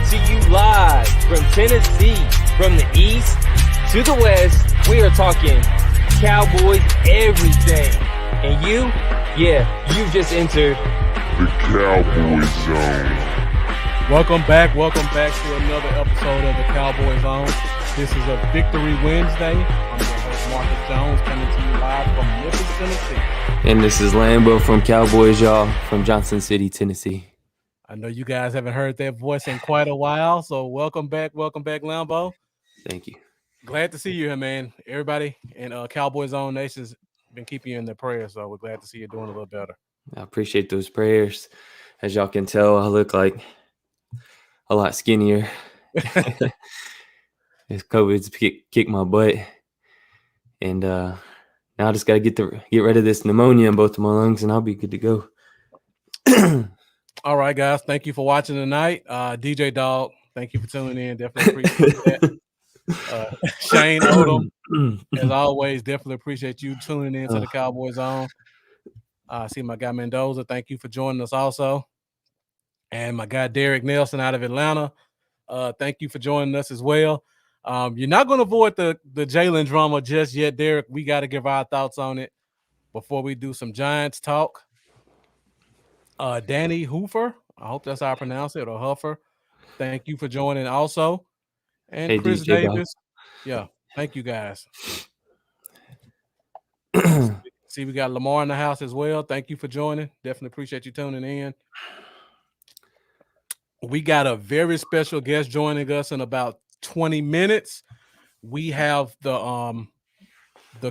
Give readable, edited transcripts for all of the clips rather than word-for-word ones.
to you live from Tennessee, from the east to the west. We are talking Cowboys everything. And you just entered the Cowboy Zone. Welcome back to another episode of the Cowboy Zone. This is a Victory Wednesday. I'm your host, Marcus Jones, coming to you live from Memphis, Tennessee. And this is Lambo from Cowboys, y'all, from Johnson City, Tennessee. I know you guys haven't heard that voice in quite a while, so welcome back, Lambo. Thank you. Glad to see you here, man. Everybody in Cowboy Zone Nation's been keeping you in their prayers, so we're glad to see you doing a little better. I appreciate those prayers. As y'all can tell, I look like a lot skinnier. COVID's kicked my butt, and now I just got to get rid of this pneumonia in both of my lungs, and I'll be good to go. All right, guys. Thank you for watching tonight. DJ Dog, thank you for tuning in. Definitely appreciate that. Shane Odom, as always, definitely appreciate you tuning in to the Cowboys Zone. I see my guy Mendoza. Thank you for joining us also. And my guy Derek Nelson out of Atlanta. Thank you for joining us as well. You're not going to avoid the Jalen drama just yet, Derek. We got to give our thoughts on it before we do some Giants talk. Danny Hoofer, I hope that's how I pronounce it, or Huffer. Thank you for joining also. And hey, Chris DJ Davis. Yeah, thank you guys. See, we got Lamar in the house as well. Thank you for joining. Definitely appreciate you tuning in. We got a very special guest joining us in about 20 minutes. We have the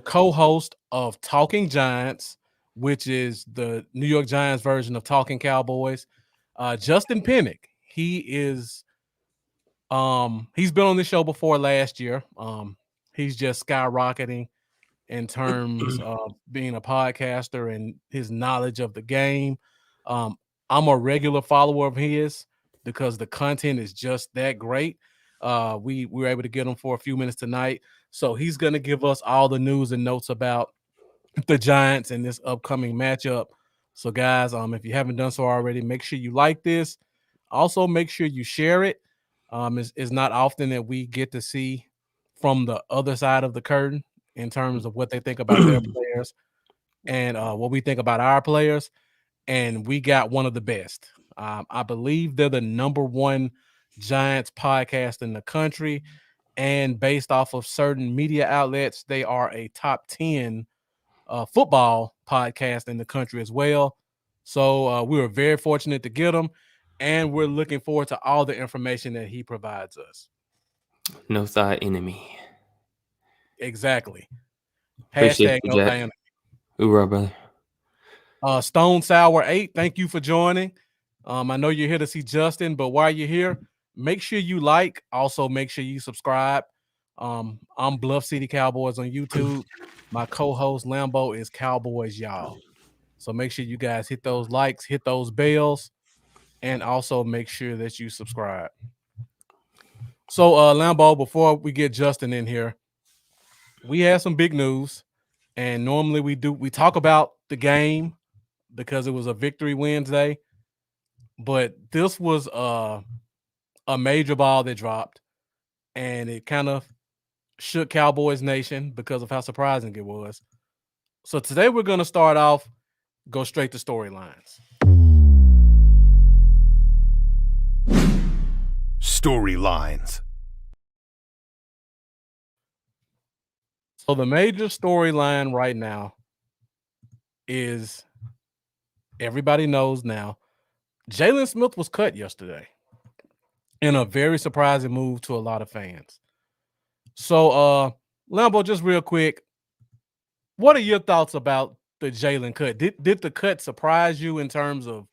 co-host of Talkin Giants, which is the New York Giants version of Talking Cowboys, Justin Penik. He is he's been on this show before last year. He's just skyrocketing in terms of being a podcaster and his knowledge of the game. I'm a regular follower of his because the content is just that great. We were able to get him for a few minutes tonight. So he's going to give us all the news and notes about the Giants and this upcoming matchup. So guys, if you haven't done so already, make sure you like this. Also, make sure you share it. It's not often that we get to see from the other side of the curtain in terms of what they think about their players and what we think about our players. And we got one of the best. I believe they're the number one Giants podcast in the country. And based off of certain media outlets, they are a top 10 football podcast in the country as well. So we were very fortunate to get him. And we're looking forward to all the information that he provides us. No thigh enemy. Exactly. Appreciate # no thigh enemy. Hoorah, brother. Stone Sour 8, thank you for joining. I know you're here to see Justin, but while you're here, make sure you like. Also, make sure you subscribe. I'm Bluff City Cowboys on YouTube. My co-host Lambo is Cowboys Y'all. So make sure you guys hit those likes, hit those bells, and also make sure that you subscribe. So, Lambo, before we get Justin in here, we had some big news, and normally we talk about the game because it was a Victory Wednesday, but this was a major ball that dropped, and it kind of shook Cowboys Nation because of how surprising it was. So today we're going to go straight to storylines. Storylines. So the major storyline right now is, everybody knows now, Jalen Smith was cut yesterday in a very surprising move to a lot of fans. So, Lambo, just real quick, what are your thoughts about the Jalen cut? Did the cut surprise you in terms of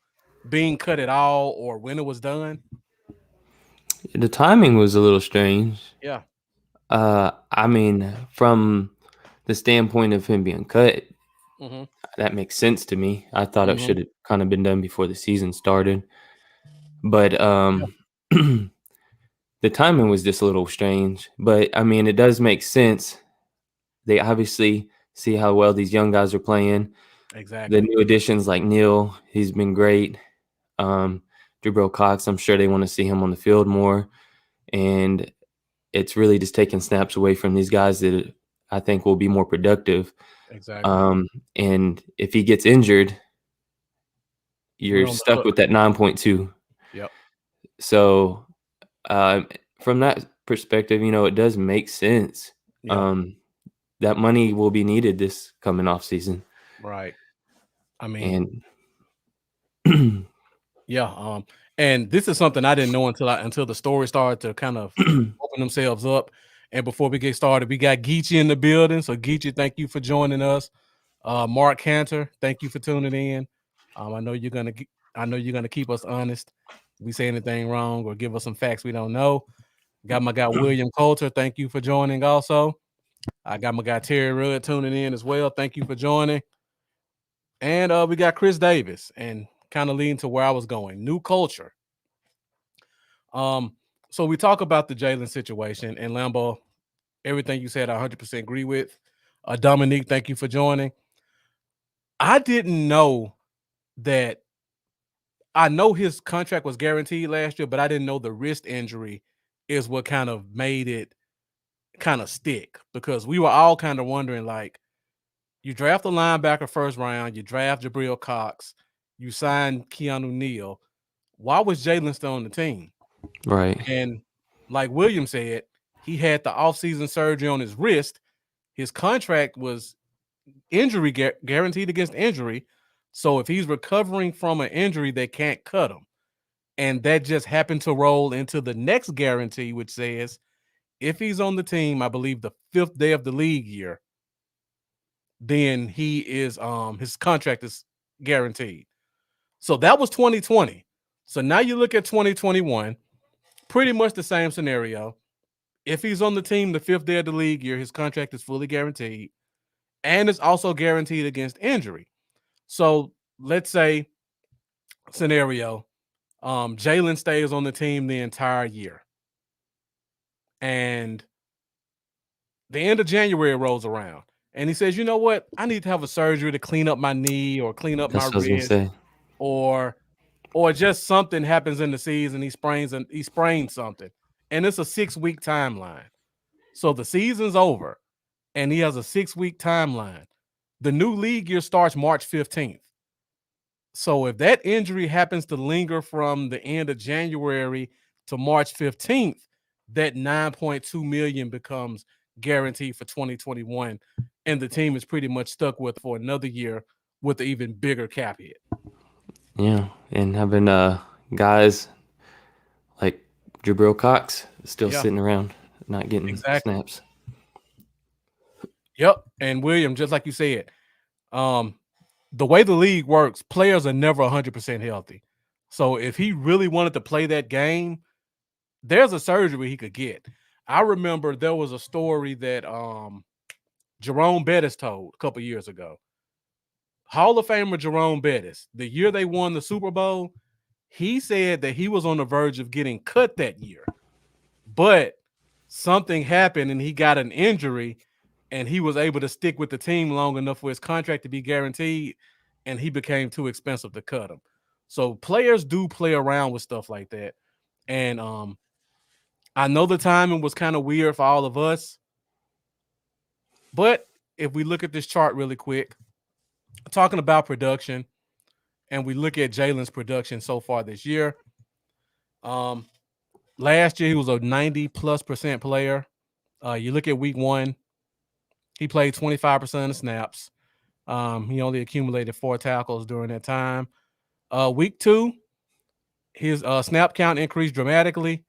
being cut at all or when it was done? The timing was a little strange. Yeah. I mean, from the standpoint of him being cut, that makes sense to me. I thought it should have kind of been done before the season started. But the timing was just a little strange. But, I mean, it does make sense. They obviously see how well these young guys are playing. Exactly. The new additions like Neil, he's been great. Jabril Cox. I'm sure they want to see him on the field more. And it's really just taking snaps away from these guys that I think will be more productive. Exactly. And if he gets injured, you're On the stuck hook. with that 9.2. Yep. So from that perspective, it does make sense. Yep. That money will be needed this coming off season. Right. I mean, And yeah. And this is something I didn't know until the story started to kind of open themselves up. And before we get started, we got Geechee in the building. So Geechee, thank you for joining us. Mark Cantor, thank you for tuning in. I know you're gonna keep us honest. If we say anything wrong or give us some facts we don't know. Got my guy William Coulter. Thank you for joining. Also, I got my guy Terry Rudd tuning in as well. Thank you for joining. And we got Chris Davis, and kind of leading to where I was going. New culture. So we talk about the Jalen situation, and Lambo, everything you said, I 100% agree with. Dominique, thank you for joining. I didn't know that. I know his contract was guaranteed last year, but I didn't know the wrist injury is what kind of made it kind of stick, because we were all kind of wondering, like, you draft a linebacker first round, you draft Jabril Cox, you sign Keanu Neal. Why was Jalen still on the team? right. And like William said, he had the offseason surgery on his wrist. His contract was injury guaranteed against injury. So if he's recovering from an injury, they can't cut him. And that just happened to roll into the next guarantee, which says if he's on the team, I believe the 5th day of the league year, then he is his contract is guaranteed. So that was 2020. So now you look at 2021, pretty much the same scenario. If he's on the team the 5th day of the league year, his contract is fully guaranteed, and it's also guaranteed against injury. So let's say scenario, Jalen stays on the team the entire year, and the end of January rolls around, and he says, "You know what? I need to have a surgery to clean up my knee or clean up my That's what I was gonna wrist, say. or just something happens in the season. He sprains something, and it's a 6-week timeline. So the season's over, and he has a 6-week timeline. The new league year starts March 15th. So if that injury happens to linger from the end of January to March 15th, that 9.2 million becomes guaranteed for 2021, and the team is pretty much stuck with for another year with an even bigger cap hit. Yeah, and having guys like Jabril Cox still Yeah. sitting around not getting Exactly. snaps. Yep. And William, just like you said, the way the league works, players are never 100% healthy. So if he really wanted to play that game, there's a surgery he could get. I remember there was a story that Jerome Bettis told a couple years ago. Hall of Famer Jerome Bettis, the year they won the Super Bowl, he said that he was on the verge of getting cut that year, but something happened and he got an injury, and he was able to stick with the team long enough for his contract to be guaranteed, and he became too expensive to cut him. So players do play around with stuff like that. And I know the timing was kind of weird for all of us, but if we look at this chart really quick, talking about production, and we look at Jalen's production so far this year, last year he was a 90+% player. You look at week 1, he played 25% of the snaps. He only accumulated 4 tackles during that time. Week 2, his snap count increased dramatically.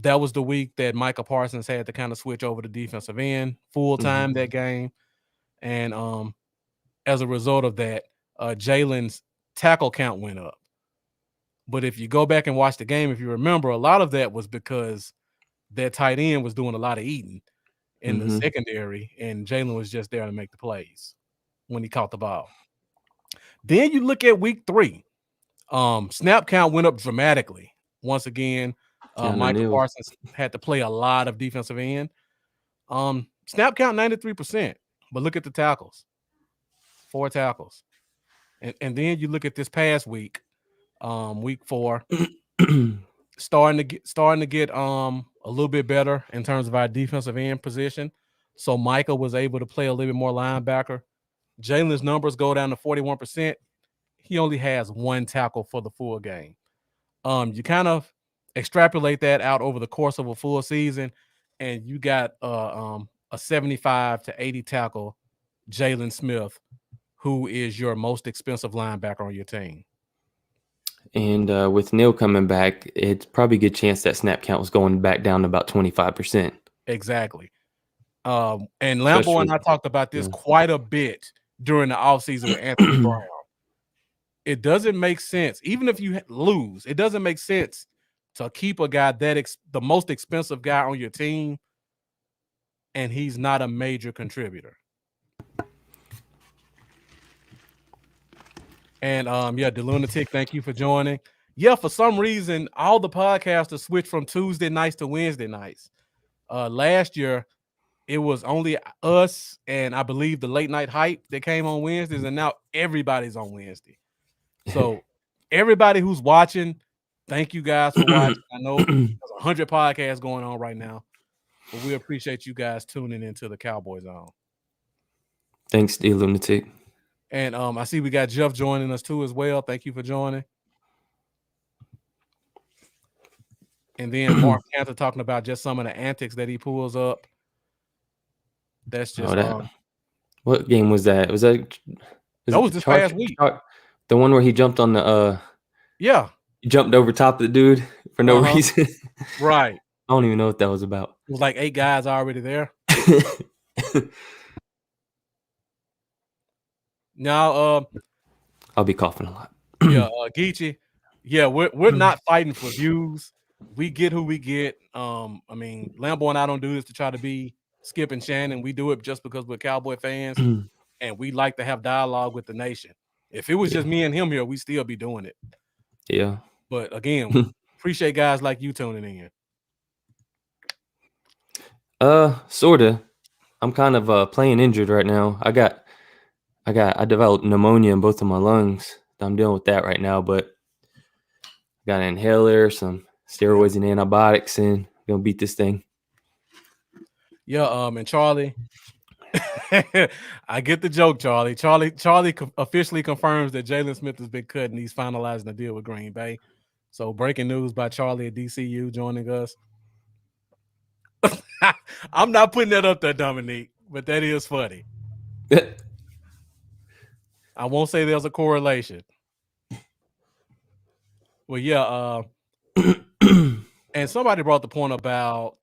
That was the week that Micah Parsons had to kind of switch over to defensive end full time that game. And as a result of that, Jalen's tackle count went up. But if you go back and watch the game, if you remember, a lot of that was because that tight end was doing a lot of eating in the secondary, and Jalen was just there to make the plays when he caught the ball. Then you look at week 3. Snap count went up dramatically. Once again, Micah Parsons had to play a lot of defensive end. Snap count 93%, but look at the tackles. 4 tackles. And then you look at this past week, week 4, starting to get a little bit better in terms of our defensive end position. So Micah was able to play a little bit more linebacker. Jalen's numbers go down to 41%. He only has 1 tackle for the full game. You kind of extrapolate that out over the course of a full season, and you got a 75 to 80 tackle Jalen Smith, who is your most expensive linebacker on your team. And with Neil coming back, it's probably a good chance that snap count was going back down to about 25%. Exactly. And Lambo and I talked about this quite a bit during the offseason with Anthony Brown. It doesn't make sense, even if you lose, it doesn't make sense to keep a guy the most expensive guy on your team, and he's not a major contributor. And the Lunatic, thank you for joining. Yeah, for some reason, all the podcasters switched from Tuesday nights to Wednesday nights. Last year, it was only us and I believe the late night hype that came on Wednesdays, and now everybody's on Wednesday. So everybody who's watching, thank you guys for watching. I know there's 100 podcasts going on right now, but we appreciate you guys tuning into the Cowboys Zone. Thanks, the Lunatic. And I see we got Jeff joining us too as well. Thank you for joining. And then Mark Panther talking about just some of the antics that he pulls up. That's just what game was that? Was that was this past week? The one where he jumped on the he jumped over top of the dude for no reason. Right. I don't even know what that was about. It was like 8 guys already there. Now I'll be coughing a lot. Geechee. Yeah, we're not fighting for views. We get who we get. I mean, Lambo and I don't do this to try to be Skip and Shannon. We do it just because we're Cowboy fans and we like to have dialogue with the nation. If it was just me and him here, we'd still be doing it. Yeah. But again, appreciate guys like you tuning in. Sorta. I'm kind of playing injured right now. I developed pneumonia in both of my lungs. I'm dealing with that right now, but I got an inhaler, some steroids and antibiotics, and gonna beat this thing. Yeah, and Charlie, I get the joke, Charlie. Charlie officially confirms that Jalen Smith has been cut and he's finalizing a deal with Green Bay. So breaking news by Charlie at DCU joining us. I'm not putting that up there, Dominique, but that is funny. I won't say there's a correlation. Well, yeah, and somebody brought the point about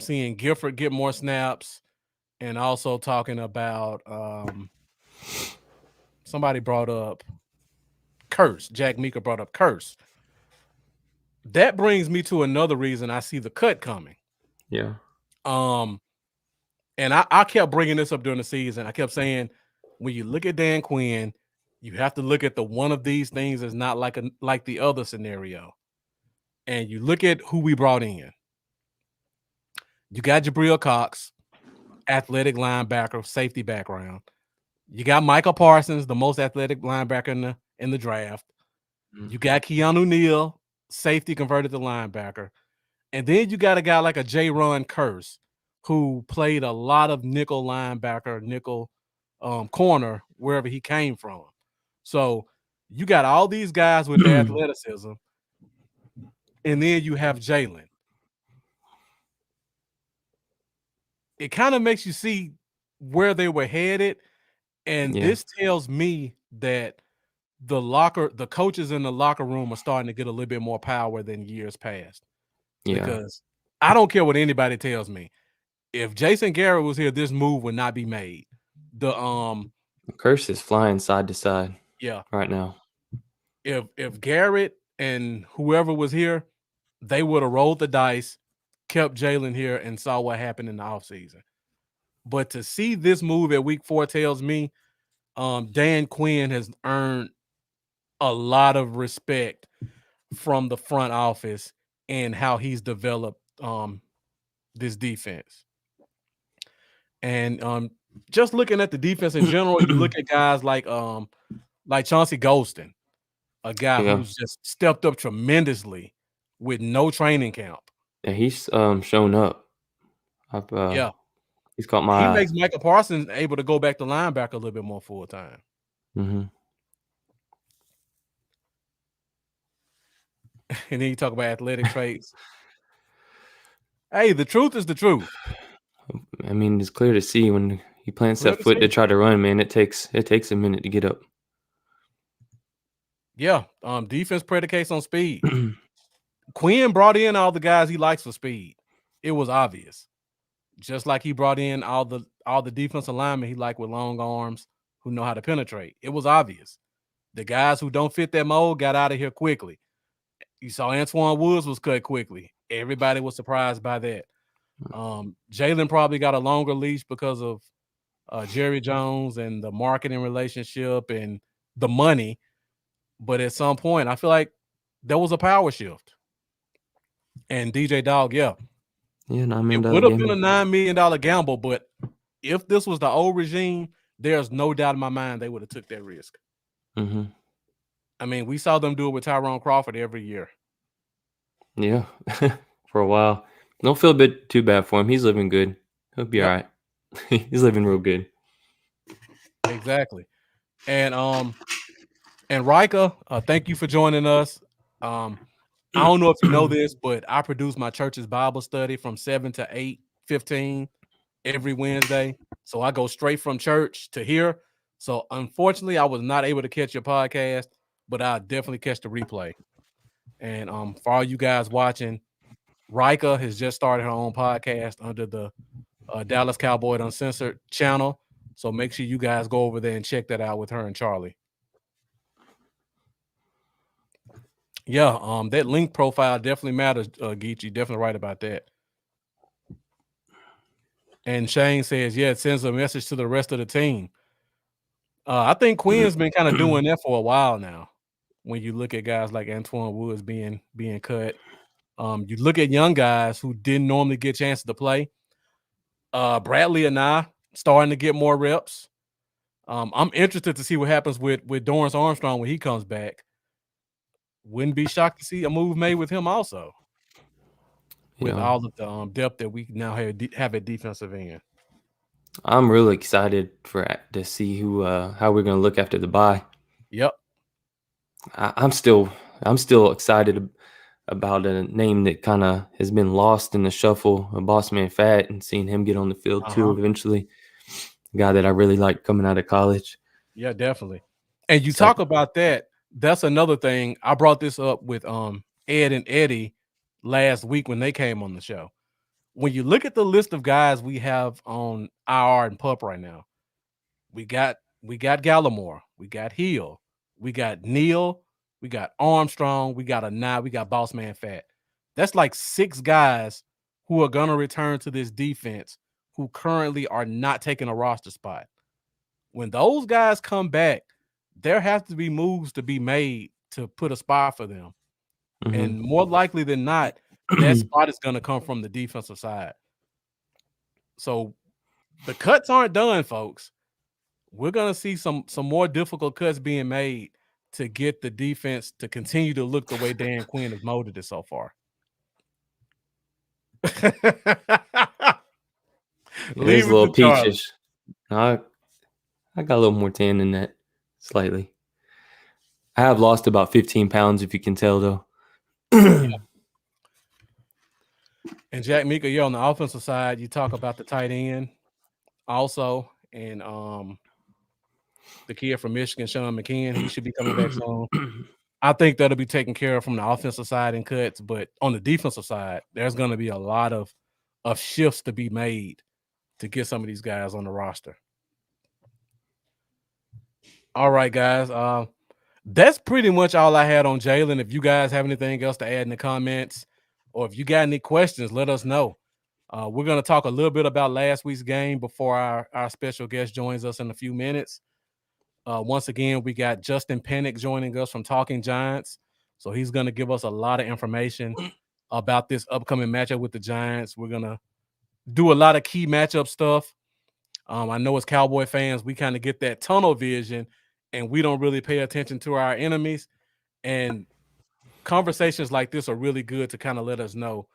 seeing Gifford get more snaps, and also talking about somebody brought up Curse. Jack Meeker brought up Curse. That brings me to another reason I see the cut coming. Yeah. And I kept bringing this up during the season. I kept saying, when you look at Dan Quinn, you have to look at the one of these things is not like the other scenario. And you look at who we brought in. You got Jabril Cox, athletic linebacker, safety background. You got Michael Parsons, the most athletic linebacker in the draft. You got Keanu Neal, safety converted to linebacker. And then you got a guy like a J-Ron Curse, who played a lot of nickel linebacker, nickel corner, wherever he came from. So you got all these guys with the athleticism, and then you have Jalen. It kind of makes you see where they were headed, and this tells me that the coaches in the locker room are starting to get a little bit more power than years past. Yeah. Because I don't care what anybody tells me. If Jason Garrett was here, this move would not be made. The Curse is flying side to side. Yeah. Right now. If Garrett and whoever was here, they would have rolled the dice, kept Jalen here, and saw what happened in the offseason. But to see this move at week 4 tells me Dan Quinn has earned a lot of respect from the front office and how he's developed this defense. And just looking at the defense in general, you look at guys like Chauncey Golston. a guy Yeah. who's just stepped up tremendously with no training camp. Yeah, he's shown up. Yeah. He's caught my He eye. makes Michael Parsons able to go back to linebacker a little bit more full time. Mm-hmm. And then you talk about athletic traits. Hey, the truth is the truth. I mean, it's clear to see when he plants Clear that to foot to see. try to run, man. It takes a minute to get up. Yeah. Defense predicates on speed. Quinn brought in all the guys he likes for speed. It was obvious. Just like he brought in all the defensive linemen he liked with long arms who know how to penetrate. It was obvious. The guys who don't fit that mold got out of here quickly. You saw Antoine Woods was cut quickly. Everybody was surprised by that. Jalen probably got a longer leash because of Jerry Jones and the marketing relationship and the money. But at some point, I feel like there was a power shift. And DJ Dog, yeah. Yeah, $9 It million would have been a gamble. $9 million gamble, but if this was the old regime, there's no doubt in my mind they would have took that risk. Mm-hmm. I mean, we saw them do it with Tyrone Crawford every year. Yeah, for a while. Don't feel a bit too bad for him. He's living good. He'll be all right. He's living real good. Exactly. And Rika, thank you for joining us. I don't know if you know this, but I produce my church's Bible study from 7 to 8:15 every Wednesday. So I go straight from church to here. So unfortunately, I was not able to catch your podcast, but I'll definitely catch the replay. And for all you guys watching, Rika has just started her own podcast under the Dallas Cowboys Uncensored channel. So make sure you guys go over there and check that out with her and Charlie. Yeah, that link profile definitely matters, Geechee. Definitely right about that. And Shane says, yeah, it sends a message to the rest of the team. I think Quinn's been kind of doing that for a while now. When you look at guys like Antoine Woods being cut, you look at young guys who didn't normally get chances to play. Bradley and I starting to get more reps. I'm interested to see what happens with Dorrance Armstrong when he comes back. Wouldn't be shocked to see a move made with him also. With all of the depth that we now have at defensive end. I'm really excited to see how we're going to look after the bye. Yep. I'm still excited about a name that kind of has been lost in the shuffle, Boss Man Fat, and seeing him get on the field too eventually. A guy that I really like coming out of college. Yeah, definitely. And you talk about that. That's another thing. I brought this up with Ed and Eddie last week when they came on the show. When you look at the list of guys we have on IR and PUP right now, we got Gallimore, we got Hill, we got Neal, we got Armstrong, we got we got Boss Man Fat. That's like 6 guys who are gonna return to this defense who currently are not taking a roster spot. When those guys come back, there has to be moves to be made to put a spot for them. Mm-hmm. And more likely than not, that spot is going to come from the defensive side. So the cuts aren't done, folks. We're going to see some more difficult cuts being made to get the defense to continue to look the way Dan Quinn has molded it so far. He's a little peachish. I got a little more tan than that, slightly. I have lost about 15 pounds, if you can tell, though. Yeah. And Jack Mika, you're on the offensive side. You talk about the tight end also, and the kid from Michigan, Sean McKeon, he should be coming back soon. I think that'll be taken care of from the offensive side and cuts, but on the defensive side, there's going to be a lot of shifts to be made to get some of these guys on the roster. All right, guys. That's pretty much all I had on Jalen. If you guys have anything else to add in the comments, or if you got any questions, let us know. We're going to talk a little bit about last week's game before our special guest joins us in a few minutes. Once again, we got Justin Penik joining us from Talkin Giants. So he's going to give us a lot of information about this upcoming matchup with the Giants. We're going to do a lot of key matchup stuff. I know as Cowboy fans, we kind of get that tunnel vision and we don't really pay attention to our enemies. And conversations like this are really good to kind of let us know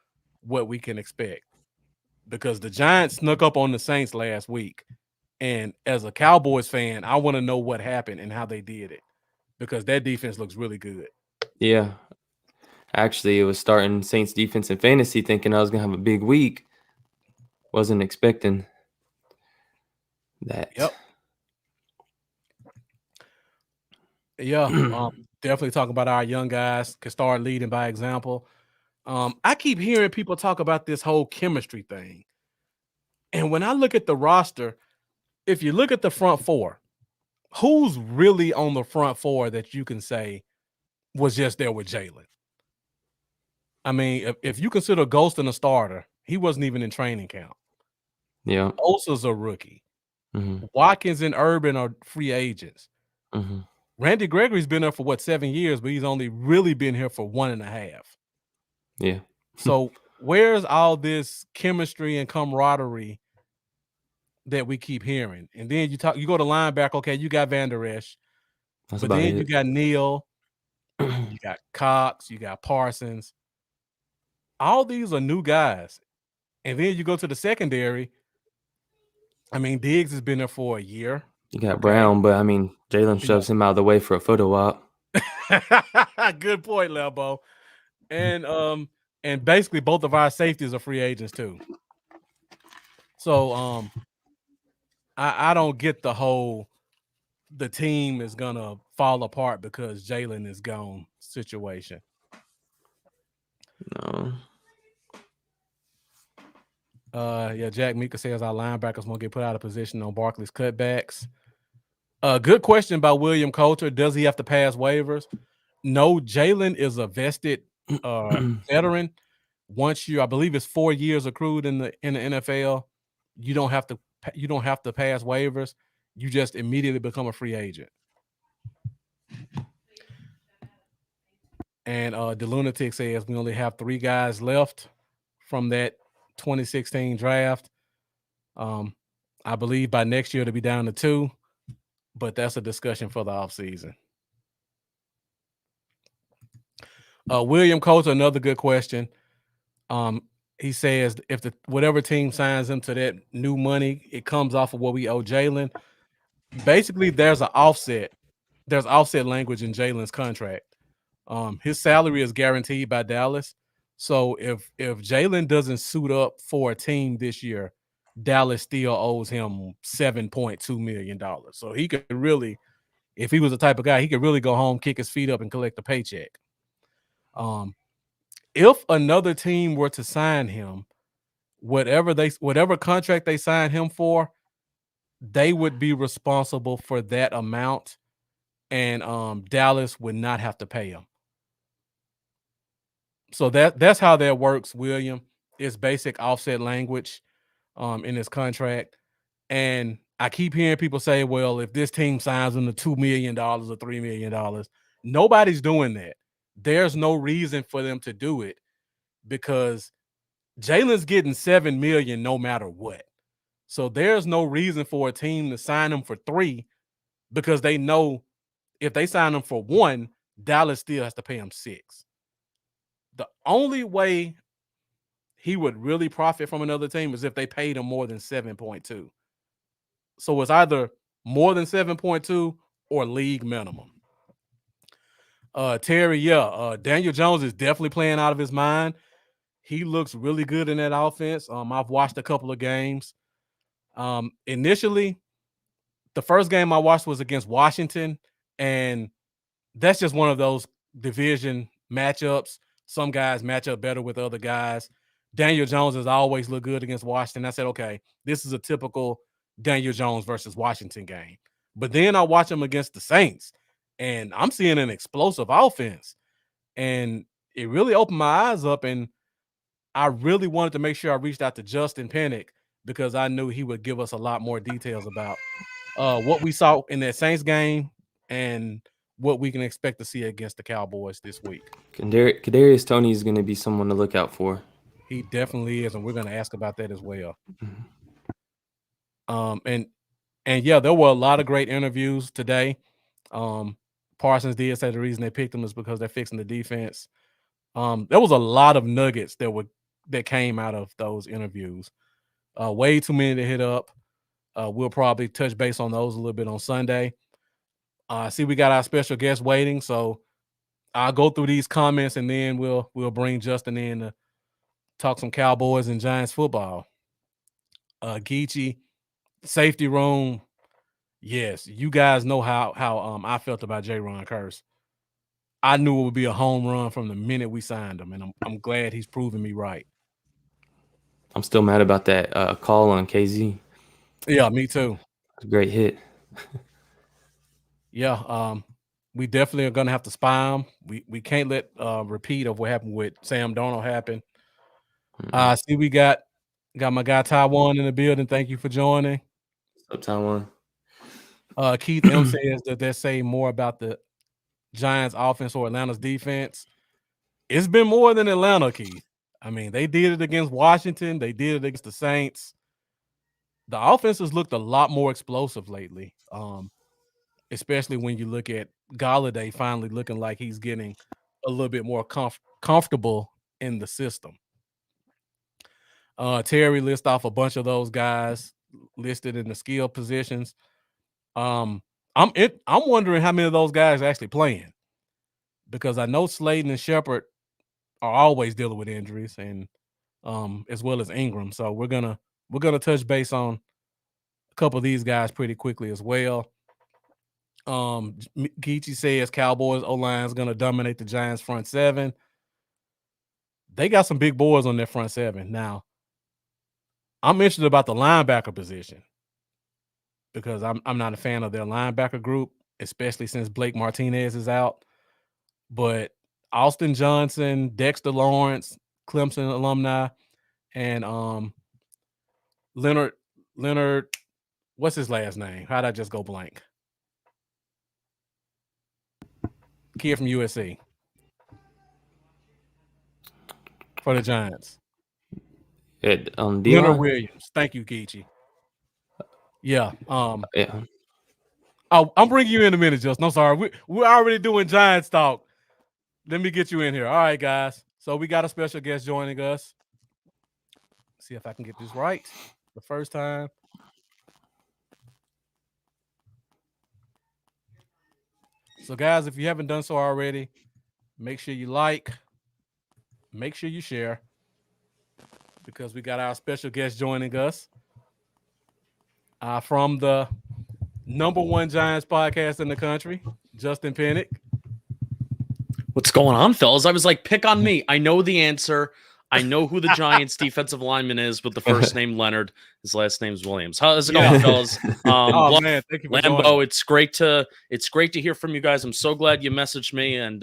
what we can expect, because the Giants snuck up on the Saints last week. And as a Cowboys fan, I want to know what happened and how they did it, because that defense looks really good. Yeah. Actually, it was starting Saints defense in fantasy thinking I was going to have a big week. Wasn't expecting that. Yep. Yeah. Definitely talk about our young guys can start leading by example. I keep hearing people talk about this whole chemistry thing. And when I look at the roster, if you look at the front four, who's really on the front four that you can say was just there with Jalen? I mean, if you consider Golston a starter, he wasn't even in training camp. Yeah. Osa's a rookie. Mm-hmm. Watkins and Urban are free agents. Mm-hmm. Randy Gregory's been there for 7 years, but he's only really been here for 1.5. Yeah. So where's all this chemistry and camaraderie that we keep hearing? And then you go to linebacker. Okay, you got Van Der Esch, That's but about then it. you got Neal, you got Cox, you got Parsons. All these are new guys. And then you go to the secondary. I mean, Diggs has been there for a year. You got Brown, but I mean, Jalen shoves him out of the way for a photo op. Good point, Lebo. And basically both of our safeties are free agents too. So I don't get the team is gonna fall apart because Jalen is gone situation. No. Yeah, Jack Mika says our linebackers won't get put out of position on Barkley's cutbacks. Good question by William Coulter. Does he have to pass waivers? No, Jalen is a vested veteran. Once I believe it's 4 years accrued in the NFL. You don't have to pass waivers. You just immediately become a free agent. And the Lunatic says we only have 3 guys left from that 2016 draft. I believe by next year to be down to 2, but that's a discussion for the offseason. William Coulter, another good question. He says if whatever team signs him to that new money, it comes off of what we owe Jalen. Basically, there's an offset. There's offset language in Jalen's contract. His salary is guaranteed by Dallas. So if Jalen doesn't suit up for a team this year, Dallas still owes him $7.2 million. So he could really, if he was the type of guy, he could really go home, kick his feet up, and collect a paycheck. If another team were to sign him, whatever contract they sign him for, they would be responsible for that amount, and Dallas would not have to pay him. So that's how that works, William. It's basic offset language in his contract. And I keep hearing people say, well, if this team signs him to $2 million or $3 million, nobody's doing that. There's no reason for them to do it because Jalen's getting $7 million no matter what. So there's no reason for a team to sign him for 3 because they know if they sign him for 1, Dallas still has to pay him 6. The only way he would really profit from another team is if they paid him more than 7.2. So it's either more than 7.2 or league minimum. Terry, Daniel Jones is definitely playing out of his mind. He looks really good in that offense. I've watched a couple of games. Initially, the first game I watched was against Washington, and that's just one of those division matchups. Some guys match up better with other guys. Daniel Jones has always looked good against Washington. I said, okay, this is a typical Daniel Jones versus Washington game. But then I watch him against the Saints, and I'm seeing an explosive offense. And it really opened my eyes up, and I really wanted to make sure I reached out to Justin Penik because I knew he would give us a lot more details about what we saw in that Saints game and what we can expect to see against the Cowboys this week. Kadarius Toney is going to be someone to look out for. He definitely is, and we're going to ask about that as well. Mm-hmm. And yeah, there were a lot of great interviews today. Parsons did say the reason they picked him is because they're fixing the defense. There was a lot of nuggets that came out of those interviews. Way too many to hit up. We'll probably touch base on those a little bit on Sunday. See, we got our special guest waiting, so I'll go through these comments and then we'll bring Justin in to talk some Cowboys and Giants football. Geechee, safety room. Yes, you guys know how I felt about J-Ron Curse. I knew it would be a home run from the minute we signed him, and I'm glad he's proven me right. I'm still mad about that call on KZ. Yeah, me too. It's a great hit. Yeah, we definitely are gonna have to spy him. We can't let repeat of what happened with Sam Darnold happen. See, we got my guy Taiwan in the building. Thank you for joining. What's up, Taiwan? Keith M says that they say more about the Giants offense or Atlanta's defense. It's been more than Atlanta, Keith. I mean, they did it against Washington. They did it against the Saints. The offense has looked a lot more explosive lately, especially when you look at Golladay finally looking like he's getting a little bit more comfortable in the system. Terry lists off a bunch of those guys listed in the skill positions. I'm wondering how many of those guys are actually playing, because I know Slayton and Shepard are always dealing with injuries, and as well as Ingram. So we're gonna touch base on a couple of these guys pretty quickly as well. Geechee says Cowboys O-line is gonna dominate the Giants front seven. They got some big boys on their front seven. Now, I'm interested about the linebacker position, because I'm not a fan of their linebacker group, especially since Blake Martinez is out. But Austin Johnson, Dexter Lawrence, Clemson alumni, and Leonard, what's his last name? How'd I just go blank? Kid from USC for the Giants. Leonard Williams. Thank you, Geechee. Yeah. Yeah. I'm bringing you in a minute, Justin. I'm sorry. We're already doing Giants talk. Let me get you in here. All right, guys. So we got a special guest joining us. See if I can get this right the first time. So, guys, if you haven't done so already, make sure you like, make sure you share, because we got our special guest joining us from the #1 Giants podcast in the country, Justin Penik. What's going on, fellas? I was like, pick on me. I know the answer. I know who the Giants defensive lineman is with the first name Leonard. His last name's Williams. How's it going, fellas? Man, thank you for Lambo, joining. it's great to hear from you guys. I'm so glad you messaged me, and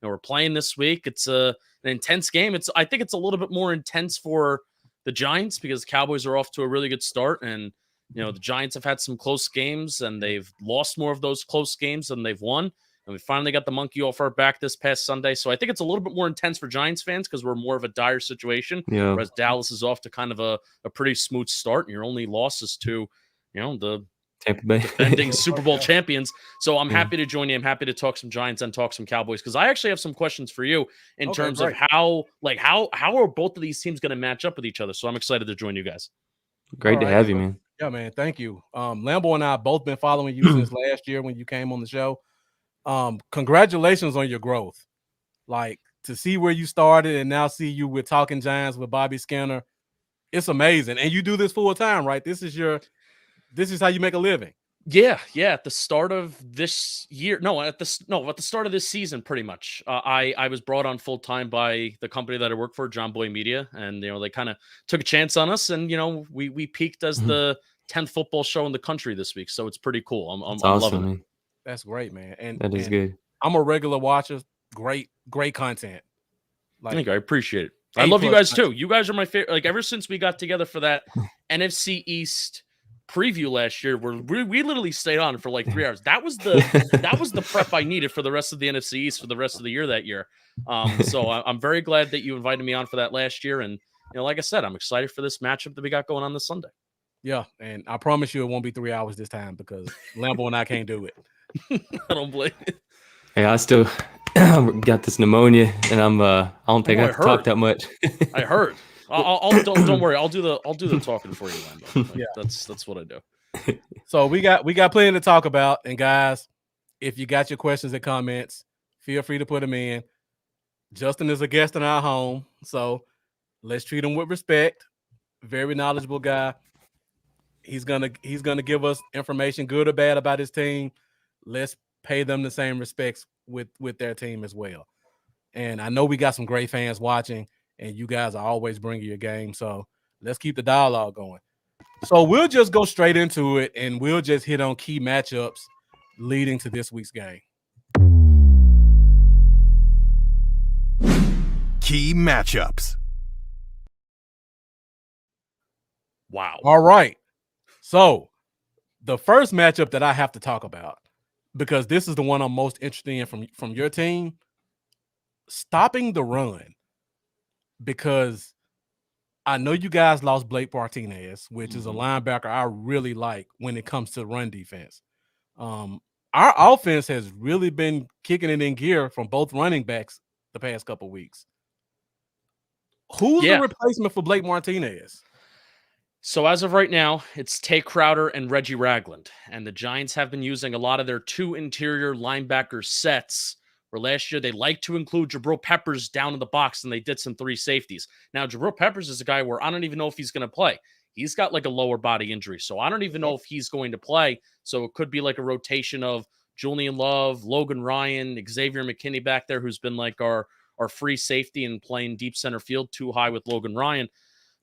we're playing this week. It's an intense game. I think it's a little bit more intense for the Giants because Cowboys are off to a really good start, and the Giants have had some close games, and they've lost more of those close games than they've won. And we finally got the monkey off our back this past Sunday. So I think it's a little bit more intense for Giants fans because we're more of a dire situation. Yeah. Whereas Dallas is off to kind of a pretty smooth start. And your only losses to, the Tampa Bay defending Super Bowl champions. So I'm happy to join you. I'm happy to talk some Giants and talk some Cowboys, because I actually have some questions for you in terms of how are both of these teams going to match up with each other. So I'm excited to join you guys. Great to have you, man. Yeah, man. Thank you. Lambo and I have both been following you since last year when you came on the show. Congratulations on your growth. Like, to see where you started and now see you with Talkin Giants with Bobby Skinner, it's amazing. And you do this full time, right? This is how you make a living. Yeah. At the start of this year, at the start of this season, pretty much. I was brought on full time by the company that I work for, John Boy Media, and they kind of took a chance on us, and we peaked as the 10th football show in the country this week, so it's pretty cool. I'm awesome, loving it. man. That's great, man. And that is good. I'm a regular watcher. Great content. Thank you. I appreciate it. I love you guys too. You guys are my favorite. Like, ever since we got together for that NFC East preview last year, where we literally stayed on for like 3 hours. That was the prep I needed for the rest of the NFC East for the rest of the year that year. So I'm very glad that you invited me on for that last year. And like I said, I'm excited for this matchup that we got going on this Sunday. Yeah, and I promise you it won't be 3 hours this time, because Lambo and I can't do it. I don't blame you. Hey, I still got this pneumonia, and I don't think I have to talk that much. I heard. Don't worry. I'll do the talking for you, Lando. Yeah. That's what I do. So we got plenty to talk about, and guys, if you got your questions and comments, feel free to put them in. Justin is a guest in our home, so let's treat him with respect. Very knowledgeable guy. He's gonna give us information, good or bad, about his team. Let's pay them the same respects with their team as well. And I know we got some great fans watching, and you guys are always bringing your game. So let's keep the dialogue going. So we'll just go straight into it, and we'll just hit on key matchups leading to this week's game. Key matchups. Wow. All right. So the first matchup that I have to talk about, because this is the one I'm most interested in from your team, stopping the run. Because I know you guys lost Blake Martinez, which is a linebacker I really like when it comes to run defense. Our offense has really been kicking it in gear from both running backs the past couple weeks. Who's the replacement for Blake Martinez? So as of right now, it's Tay Crowder and Reggie Ragland. And the Giants have been using a lot of their two interior linebacker sets, where last year they like to include Jabril Peppers down in the box, and they did some three safeties. Now, Jabril Peppers is a guy where I don't even know if he's going to play. He's got like a lower body injury, so I don't even know if he's going to play. So it could be like a rotation of Julian Love, Logan Ryan, Xavier McKinney back there, who's been like our free safety and playing deep center field too high with Logan Ryan.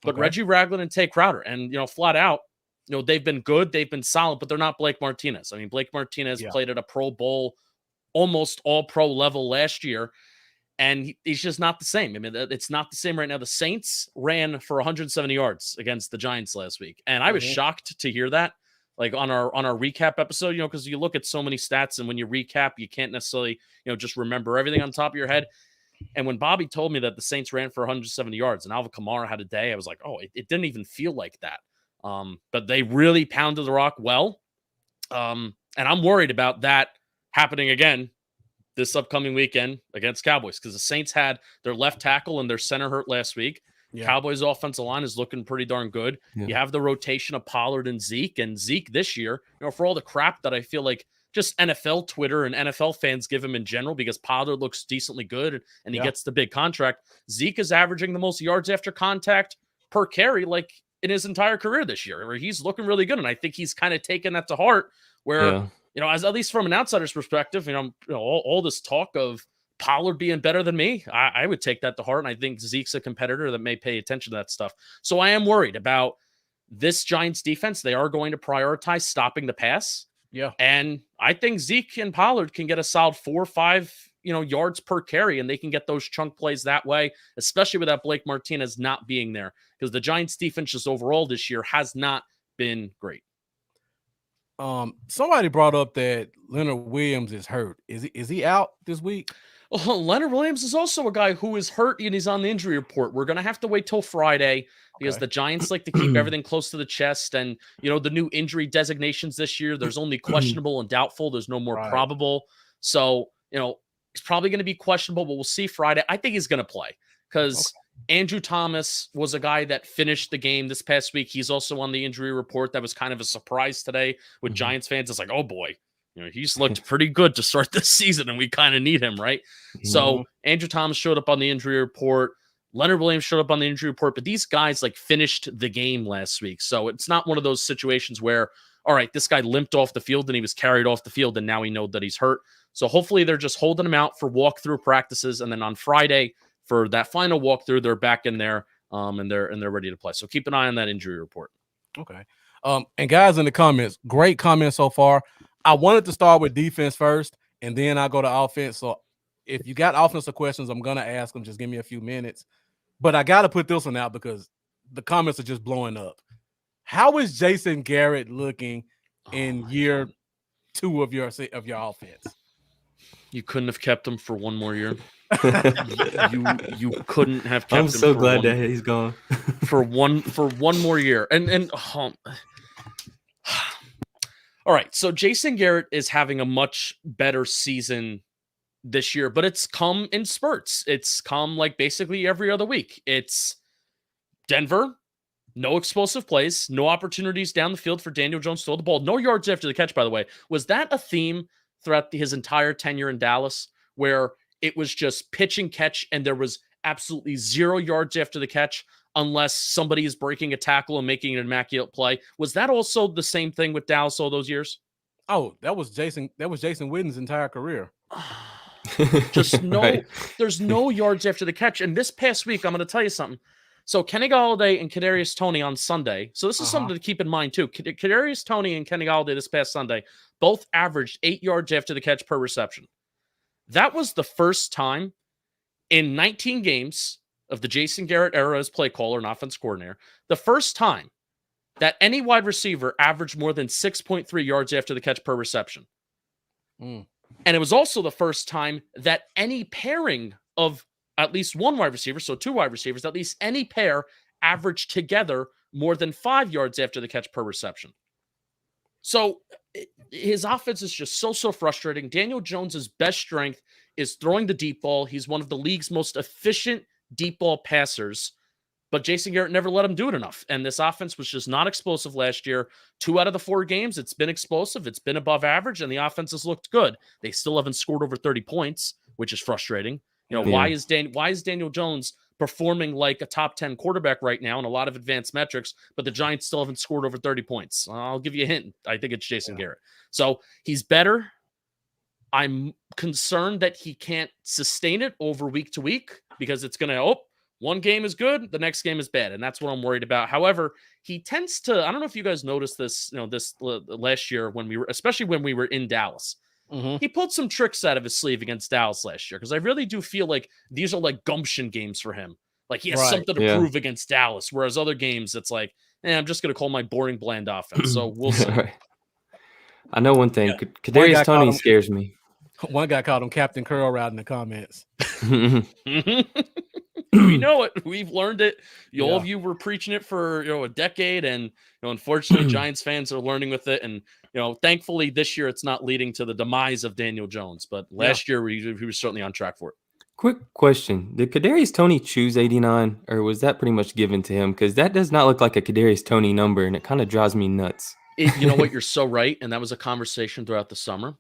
But Reggie Ragland and Tay Crowder, and, flat out, they've been good, they've been solid, but they're not Blake Martinez. I mean, Blake Martinez played at a Pro Bowl, almost all pro level last year, and he's just not the same. I mean, it's not the same right now. The Saints ran for 170 yards against the Giants last week, and I was shocked to hear that, like on our recap episode, because you look at so many stats, and when you recap, you can't necessarily, just remember everything on top of your head. And when Bobby told me that the Saints ran for 170 yards and Alvin Kamara had a day, I was like, oh, it didn't even feel like that. But they really pounded the rock well. And I'm worried about that happening again this upcoming weekend against Cowboys, because the Saints had their left tackle and their center hurt last week. Cowboys offensive line is looking pretty darn good. You have the rotation of Pollard and Zeke this year, for all the crap that I feel like just NFL Twitter and NFL fans give him in general, because Pollard looks decently good and he gets the big contract. Zeke is averaging the most yards after contact per carry, like in his entire career this year, where he's looking really good. And I think he's kind of taken that to heart, where, as at least from an outsider's perspective, all this talk of Pollard being better than me, I would take that to heart. And I think Zeke's a competitor that may pay attention to that stuff. So I am worried about this Giants defense. They are going to prioritize stopping the pass. Yeah. And I think Zeke and Pollard can get a solid 4 or 5, yards per carry, and they can get those chunk plays that way, especially without Blake Martinez not being there, because the Giants defense just overall this year has not been great. Somebody brought up that Leonard Williams is hurt. Is he out this week? Well, Leonard Williams is also a guy who is hurt and he's on the injury report. We're going to have to wait till Friday, because the Giants like to keep everything close to the chest. And, the new injury designations this year, there's only questionable and doubtful. There's no more probable. So, he's probably going to be questionable, but we'll see Friday. I think he's going to play, because Andrew Thomas was a guy that finished the game this past week. He's also on the injury report. That was kind of a surprise today with Giants fans. It's like, oh boy, he's looked pretty good to start this season, and we kind of need him, right? So Andrew Thomas showed up on the injury report. Leonard Williams showed up on the injury report, but these guys finished the game last week. So it's not one of those situations where, all right, this guy limped off the field and he was carried off the field, and now we know that he's hurt. So hopefully they're just holding him out for walkthrough practices, and then on Friday for that final walkthrough, they're back in there, and they're ready to play. So keep an eye on that injury report. Okay. And guys in the comments, great comments so far. I wanted to start with defense first, and then I go to offense. So if you got offensive questions, I'm gonna ask them. Just give me a few minutes. But I got to put this one out because the comments are just blowing up. How is Jason Garrett looking in year 2 of your offense? You couldn't have kept him for one more year. you couldn't have kept him. I'm so glad that he's gone for one more year. And all right, so Jason Garrett is having a much better season this year, but it's come in spurts. It's come like basically every other week. It's Denver, no explosive plays, no opportunities down the field for Daniel Jones to throw the ball, no yards after the catch, by the way. Was that a theme throughout his entire tenure in Dallas where it was just pitch and catch and there was absolutely 0 yards after the catch unless somebody is breaking a tackle and making an immaculate play? Was that also the same thing with Dallas all those years? Oh, that was Jason Witten's entire career. Just no, Right. There's no yards after the catch. And this past week, I'm going to tell you something. So Kenny Golladay and Kadarius Toney on Sunday. So this is something to keep in mind too. Kadarius Toney and Kenny Golladay this past Sunday both averaged 8 yards after the catch per reception. That was the first time in 19 games of the Jason Garrett era as play caller and offense coordinator, the first time that any wide receiver averaged more than 6.3 yards after the catch per reception. And it was also the first time that any pairing of at least one wide receiver, so 2 wide receivers, at least any pair averaged together more than 5 yards after the catch per reception. So his offense is just so frustrating. Daniel Jones's best strength is throwing the deep ball. He's one of the league's most efficient deep ball passers, but Jason Garrett never let him do it enough. And this offense was just not explosive last year. 2 out of the 4 games, it's been explosive. It's been above average, and the offense has looked good. They still haven't scored over 30 points, which is frustrating. You know, why is Daniel Jones performing like a top 10 quarterback right now in a lot of advanced metrics, but the Giants still haven't scored over 30 points? I'll give you a hint. I think it's Jason Garrett. So he's better. I'm concerned that he can't sustain it over week to week because it's going to, one game is good, the next game is bad. And that's what I'm worried about. However, he tends to, I don't know if you guys noticed this, this last year especially when we were in Dallas. He pulled some tricks out of his sleeve against Dallas last year because I really do feel like these are like gumption games for him. Like he has something to prove against Dallas, whereas other games it's like, I'm just going to call my boring bland offense. So we'll see. I know one thing. Kadarius Toney scares me. One guy called him Captain Curl Rod in the comments. We know it. We've learned it. All of you were preaching it for a decade, and unfortunately, Giants fans are learning with it. And thankfully, this year it's not leading to the demise of Daniel Jones. But last year, he was certainly on track for it. Quick question: did Kadarius Toney choose 89, or was that pretty much given to him? Because that does not look like a Kadarius Toney number, and it kind of drives me nuts. You know what? You're so right, and that was a conversation throughout the summer.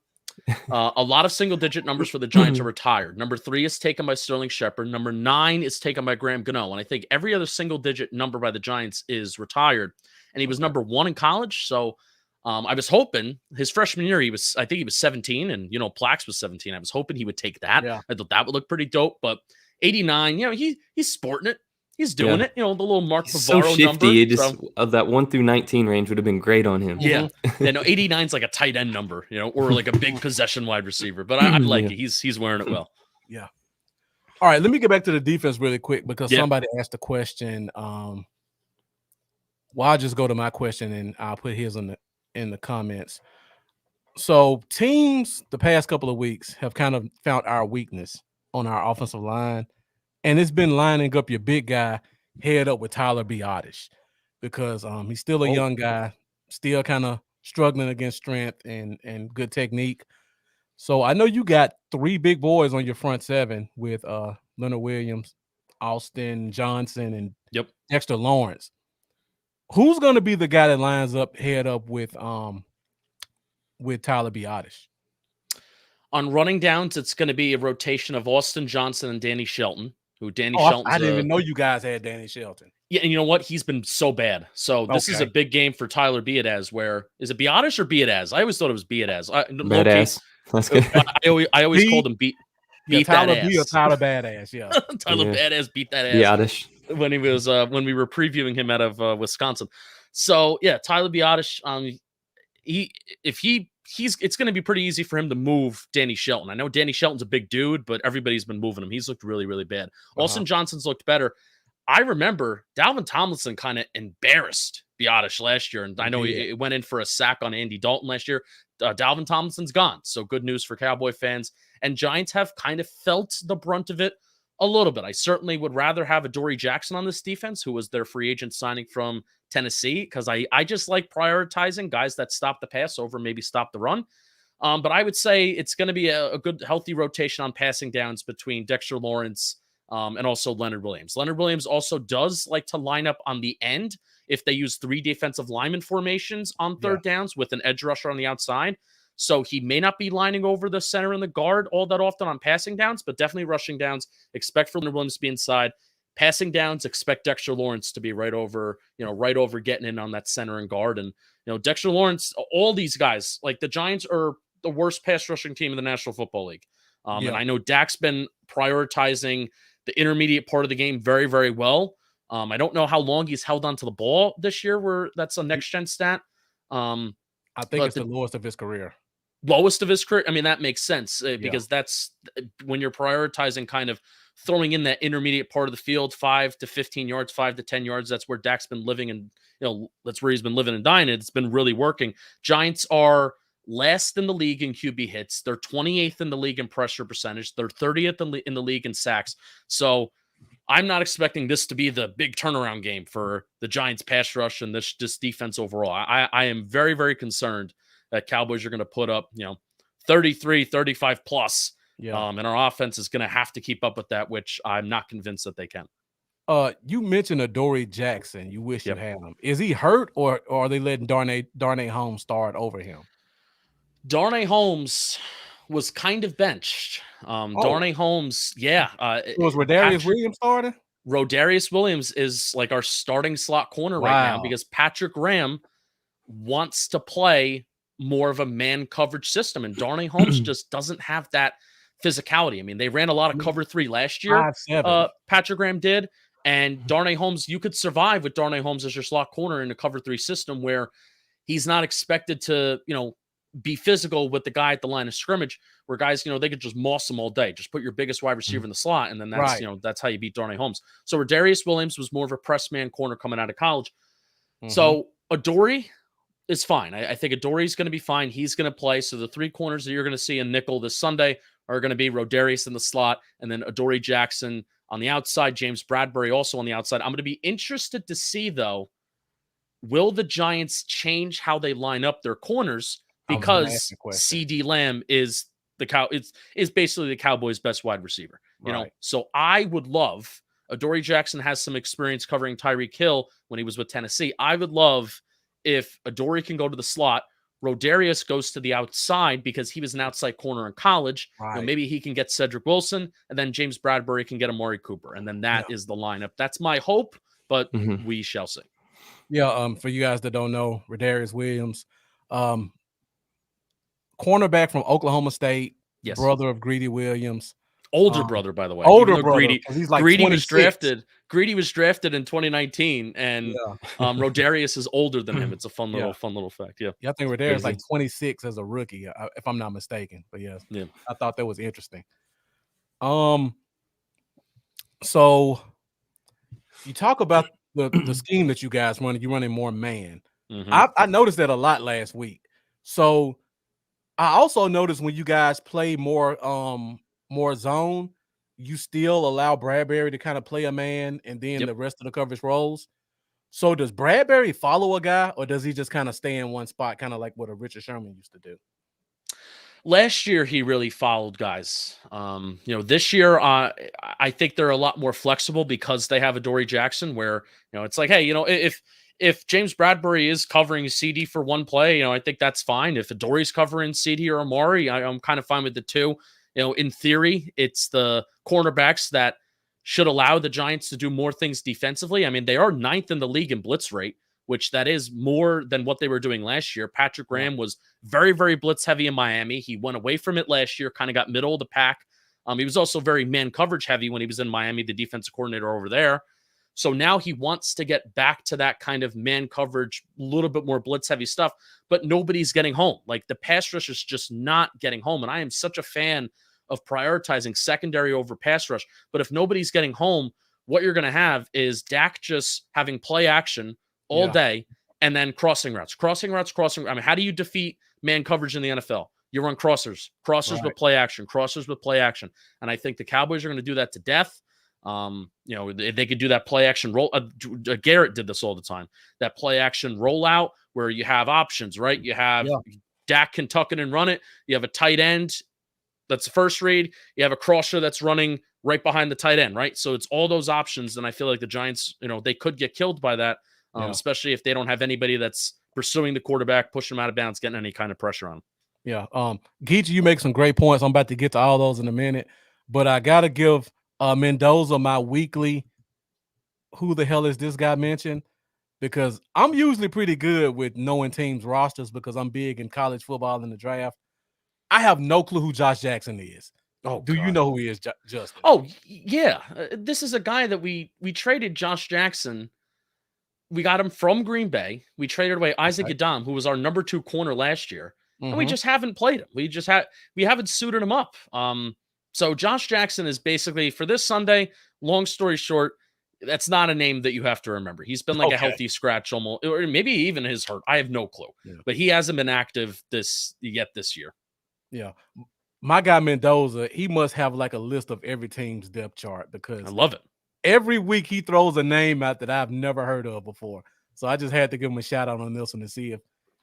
A lot of single-digit numbers for the Giants are retired. Number 3 is taken by Sterling Shepard. Number 9 is taken by Graham Gano. And I think every other single-digit number by the Giants is retired. And he was number 1 in college. So I was hoping his freshman year, I think he was 17, and Plax was 17. I was hoping he would take that. I thought that would look pretty dope. But 89, he's sporting it. He's doing it. The little Mark Bavaro number. Of that 1 through 19 range would have been great on him. Yeah. 89 is like a tight end number, or like a big possession wide receiver. But I like it. He's wearing it well. Yeah. All right. Let me get back to the defense really quick because somebody asked a question. Well, I'll just go to my question and I'll put his in the comments. So teams the past couple of weeks have kind of found our weakness on our offensive line. And it's been lining up your big guy head up with Tyler Biadasz because he's still a young guy, still kind of struggling against strength and good technique. So I know you got 3 big boys on your front 7 with Leonard Williams, Austin Johnson, and Dexter Lawrence. Who's going to be the guy that lines up head up with Tyler Biadasz? On running downs, it's going to be a rotation of Austin Johnson and Danny Shelton. Shelton. I didn't even know you guys had Danny Shelton. Yeah, and you know what? He's been so bad. So this is a big game for Tyler Biadasz. Where is it, Biadasz or Biadasz? I always thought it was Biadasz. Badass. That's good. I always called him beat Tyler that ass. Tyler Badass. Yeah, Tyler Badass beat that ass. Biadasz. When he was when we were previewing him out of Wisconsin. So yeah, Tyler Biadasz. It's going to be pretty easy for him to move Danny Shelton. I know Danny Shelton's a big dude, but everybody's been moving him. He's looked really, really bad. Austin Johnson's looked better. I remember Dalvin Tomlinson kind of embarrassed Biadasz last year, and I know he went in for a sack on Andy Dalton last year. Dalvin Tomlinson's gone, so good news for Cowboy fans. And Giants have kind of felt the brunt of it a little bit. I certainly would rather have a Dory Jackson on this defense, who was their free agent signing from Tennessee, because I just like prioritizing guys that stop the pass over maybe stop the run. But I would say it's going to be a good, healthy rotation on passing downs between Dexter Lawrence and also Leonard Williams. Leonard Williams also does like to line up on the end if they use 3 defensive lineman formations on third downs with an edge rusher on the outside. So he may not be lining over the center and the guard all that often on passing downs, but definitely rushing downs. Expect for Leonard Williams to be inside. Passing downs, expect Dexter Lawrence to be right over getting in on that center and guard. And, Dexter Lawrence, all these guys, like the Giants are the worst pass rushing team in the National Football League. And I know Dak's been prioritizing the intermediate part of the game very, very well. I don't know how long he's held onto the ball this year, where that's a next gen stat. I think it's the lowest of his career. Lowest of his career. I mean, that makes sense because that's when you're prioritizing kind of throwing in that intermediate part of the field, 5 to 15 yards, 5 to 10 yards. That's where Dak's been living, and that's where he's been living and dying. It's been really working. Giants are last in the league in QB hits. They're 28th in the league in pressure percentage. They're 30th in the league in sacks. So I'm not expecting this to be the big turnaround game for the Giants pass rush and this defense overall. I am very, very concerned that Cowboys are going to put up, 33, 35 plus. And our offense is going to have to keep up with that, which I'm not convinced that they can. You mentioned Adoree Jackson. You wish you had him. Is he hurt or are they letting Darnay Holmes start over him? Darnay Holmes was kind of benched. Darnay Holmes, was Rodarius Williams starting? Rodarius Williams is like our starting slot corner right now because Patrick Graham wants to play more of a man coverage system, and Darnay Holmes just doesn't have that physicality. I mean, they ran a lot of cover 3 last year. Patrick Graham did, and Darnay Holmes, you could survive with Darnay Holmes as your slot corner in a cover 3 system where he's not expected to, be physical with the guy at the line of scrimmage, where guys, they could just moss him all day. Just put your biggest wide receiver in the slot, and then that's, that's how you beat Darnay Holmes. So Rodarius Williams was more of a press man corner coming out of college. So Adoree is fine. I think Adoree's going to be fine. He's going to play. So the 3 corners that you're going to see in nickel this Sunday are going to be Rodarius in the slot, and then Adoree Jackson on the outside, James Bradbury also on the outside. I'm going to be interested to see, though, will the Giants change how they line up their corners? Because CD Lamb is is basically the Cowboys' best wide receiver. So I would love, Adoree Jackson has some experience covering Tyreek Hill when he was with Tennessee. I would love if Adoree can go to the slot, Rodarius goes to the outside because he was an outside corner in college. Maybe he can get Cedric Wilson, and then James Bradbury can get Amari Cooper, and then that is the lineup. That's my hope, but we shall see. For you guys that don't know, Rodarius Williams, cornerback from Oklahoma State, brother of Greedy Williams. Older brother, by the way. Older brother. He's like Greedy was drafted in 2019, and Rodarius is older than him. It's a fun little fact. I think Rodarius is like 26 as a rookie, if I'm not mistaken. But I thought that was interesting. So you talk about the scheme that you guys run. You're running more man. I noticed that a lot last week. So I also noticed when you guys play more zone, you still allow Bradbury to kind of play a man and then the rest of the coverage rolls. So does Bradbury follow a guy, or does he just kind of stay in one spot, kind of like what a Richard Sherman used to do? Last year, he really followed guys. This year, I think they're a lot more flexible because they have Adoree Jackson, where, it's like, hey, if James Bradbury is covering CD for one play, I think that's fine. If Adoree's covering CD or Amari, I'm kind of fine with the two. In theory, it's the cornerbacks that should allow the Giants to do more things defensively. I mean, they are 9th in the league in blitz rate, which that is more than what they were doing last year. Patrick Graham was very, very blitz heavy in Miami. He went away from it last year, kind of got middle of the pack. He was also very man coverage heavy when he was in Miami, the defensive coordinator over there. So now he wants to get back to that kind of man coverage, a little bit more blitz heavy stuff, but nobody's getting home. Like the pass rush is just not getting home. And I am such a fan of prioritizing secondary over pass rush. But if nobody's getting home, what you're going to have is Dak just having play action all day and then crossing routes. I mean, how do you defeat man coverage in the NFL? You run crossers with play action, And I think the Cowboys are going to do that to death. They could do that play action roll. Garrett did this all the time. That play action rollout where you have options, right? You have Dak can tuck it and run it. You have a tight end that's the first read. You have a crosser that's running right behind the tight end, right? So it's all those options, and I feel like the Giants, they could get killed by that, especially if they don't have anybody that's pursuing the quarterback, pushing him out of bounds, getting any kind of pressure on him. Yeah. Geechee, you make some great points. I'm about to get to all those in a minute, but I got to give Mendoza my weekly who the hell is this guy mentioned, because I'm usually pretty good with knowing teams' rosters because I'm big in college football and the draft. I have no clue who Josh Jackson is. Oh, do you know who he is, Justin? Oh, yeah. This is a guy that we traded Josh Jackson. We got him from Green Bay. We traded away Isaac Adam, who was our number 2 corner last year. And we just haven't played him. We haven't suited him up. So Josh Jackson is basically, for this Sunday, long story short, that's not a name that you have to remember. He's been like a healthy scratch almost, or maybe even his hurt. I have no clue. Yeah. But he hasn't been active yet this year. Yeah. My guy Mendoza, he must have like a list of every team's depth chart because I love it. Every week he throws a name out that I've never heard of before. So I just had to give him a shout out on this one to see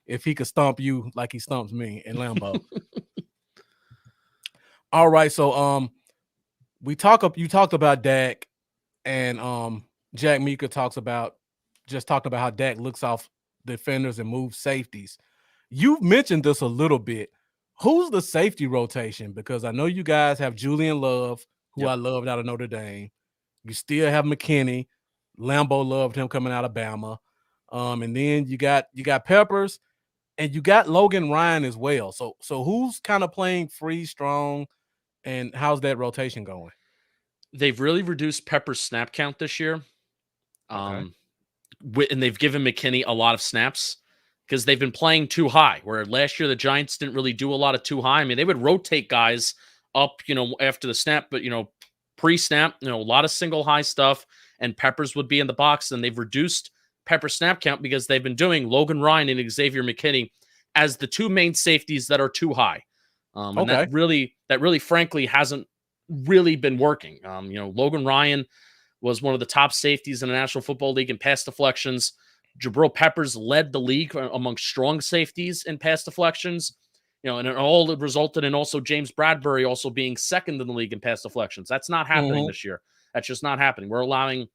if he could stomp you like he stumps me in Lambeau. All right, so you talked about Dak, and Jack Meeker talked about how Dak looks off defenders and moves safeties. You've mentioned this a little bit. Who's the safety rotation? Because I know you guys have Julian Love, who I loved out of Notre Dame. You still have McKinney. Lambeau loved him coming out of Bama. And then you got Peppers, and you got Logan Ryan as well. So who's kind of playing free, strong, and how's that rotation going? They've really reduced Pepper's snap count this year. And they've given McKinney a lot of snaps because they've been playing too high, where last year the Giants didn't really do a lot of too high. I mean, they would rotate guys up, after the snap, but, pre-snap, a lot of single high stuff, and Peppers would be in the box. And they've reduced Pepper's snap count because they've been doing Logan Ryan and Xavier McKinney as the 2 main safeties that are too high. And that really, frankly, hasn't really been working. Logan Ryan was one of the top safeties in the National Football League in pass deflections. Jabril Peppers led the league among strong safeties in pass deflections. And it all resulted in also James Bradbury also being second in the league in pass deflections. That's not happening this year. That's just not happening. We're allowing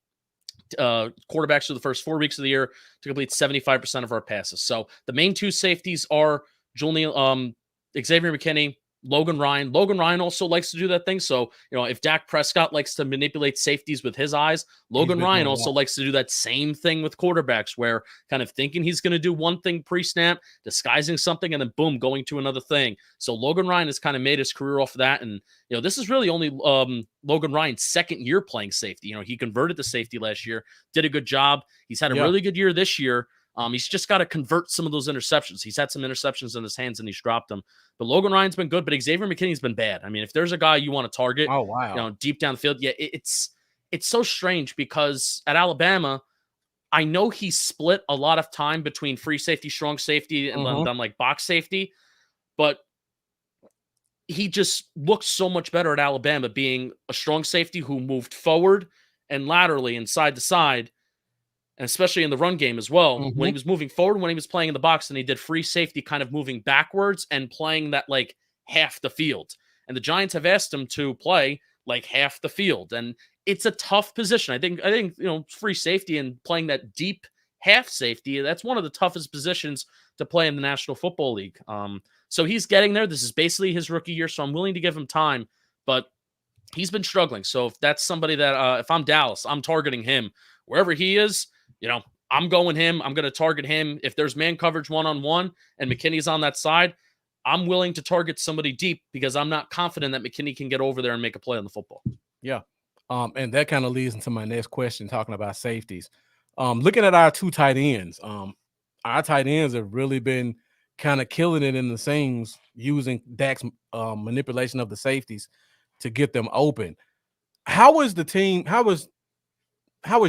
quarterbacks through the first 4 weeks of the year to complete 75% of our passes. So the main 2 safeties are Xavier McKinney, Logan Ryan. Logan Ryan also likes to do that thing. So, if Dak Prescott likes to manipulate safeties with his eyes, Logan Ryan also likes to do that same thing with quarterbacks, where kind of thinking he's going to do one thing pre-snap, disguising something, and then boom, going to another thing. So Logan Ryan has kind of made his career off of that. And, this is really only Logan Ryan's second year playing safety. He converted to safety last year, did a good job. He's had a really good year this year. He's just got to convert some of those interceptions. He's had some interceptions in his hands and he's dropped them. But Logan Ryan's been good, but Xavier McKinney's been bad. I mean, if there's a guy you want to target, deep down the field, it's so strange because at Alabama, I know he split a lot of time between free safety, strong safety, and then like box safety, but he just looked so much better at Alabama being a strong safety who moved forward and laterally and side to side. And especially in the run game as well, when he was moving forward, when he was playing in the box, and he did free safety kind of moving backwards and playing that like half the field. And the Giants have asked him to play like half the field. And it's a tough position. I think free safety and playing that deep half safety, that's one of the toughest positions to play in the National Football League. So he's getting there. This is basically his rookie year, so I'm willing to give him time, but he's been struggling. So if that's somebody that, if I'm Dallas, I'm targeting him wherever he is. I'm going him. I'm going to target him. If there's man coverage one-on-one and McKinney's on that side, I'm willing to target somebody deep because I'm not confident that McKinney can get over there and make a play on the football. Yeah. And that kind of leads into my next question, talking about safeties. Looking at our 2 tight ends, our tight ends have really been kind of killing it in the seams, using Dak's manipulation of the safeties to get them open. How is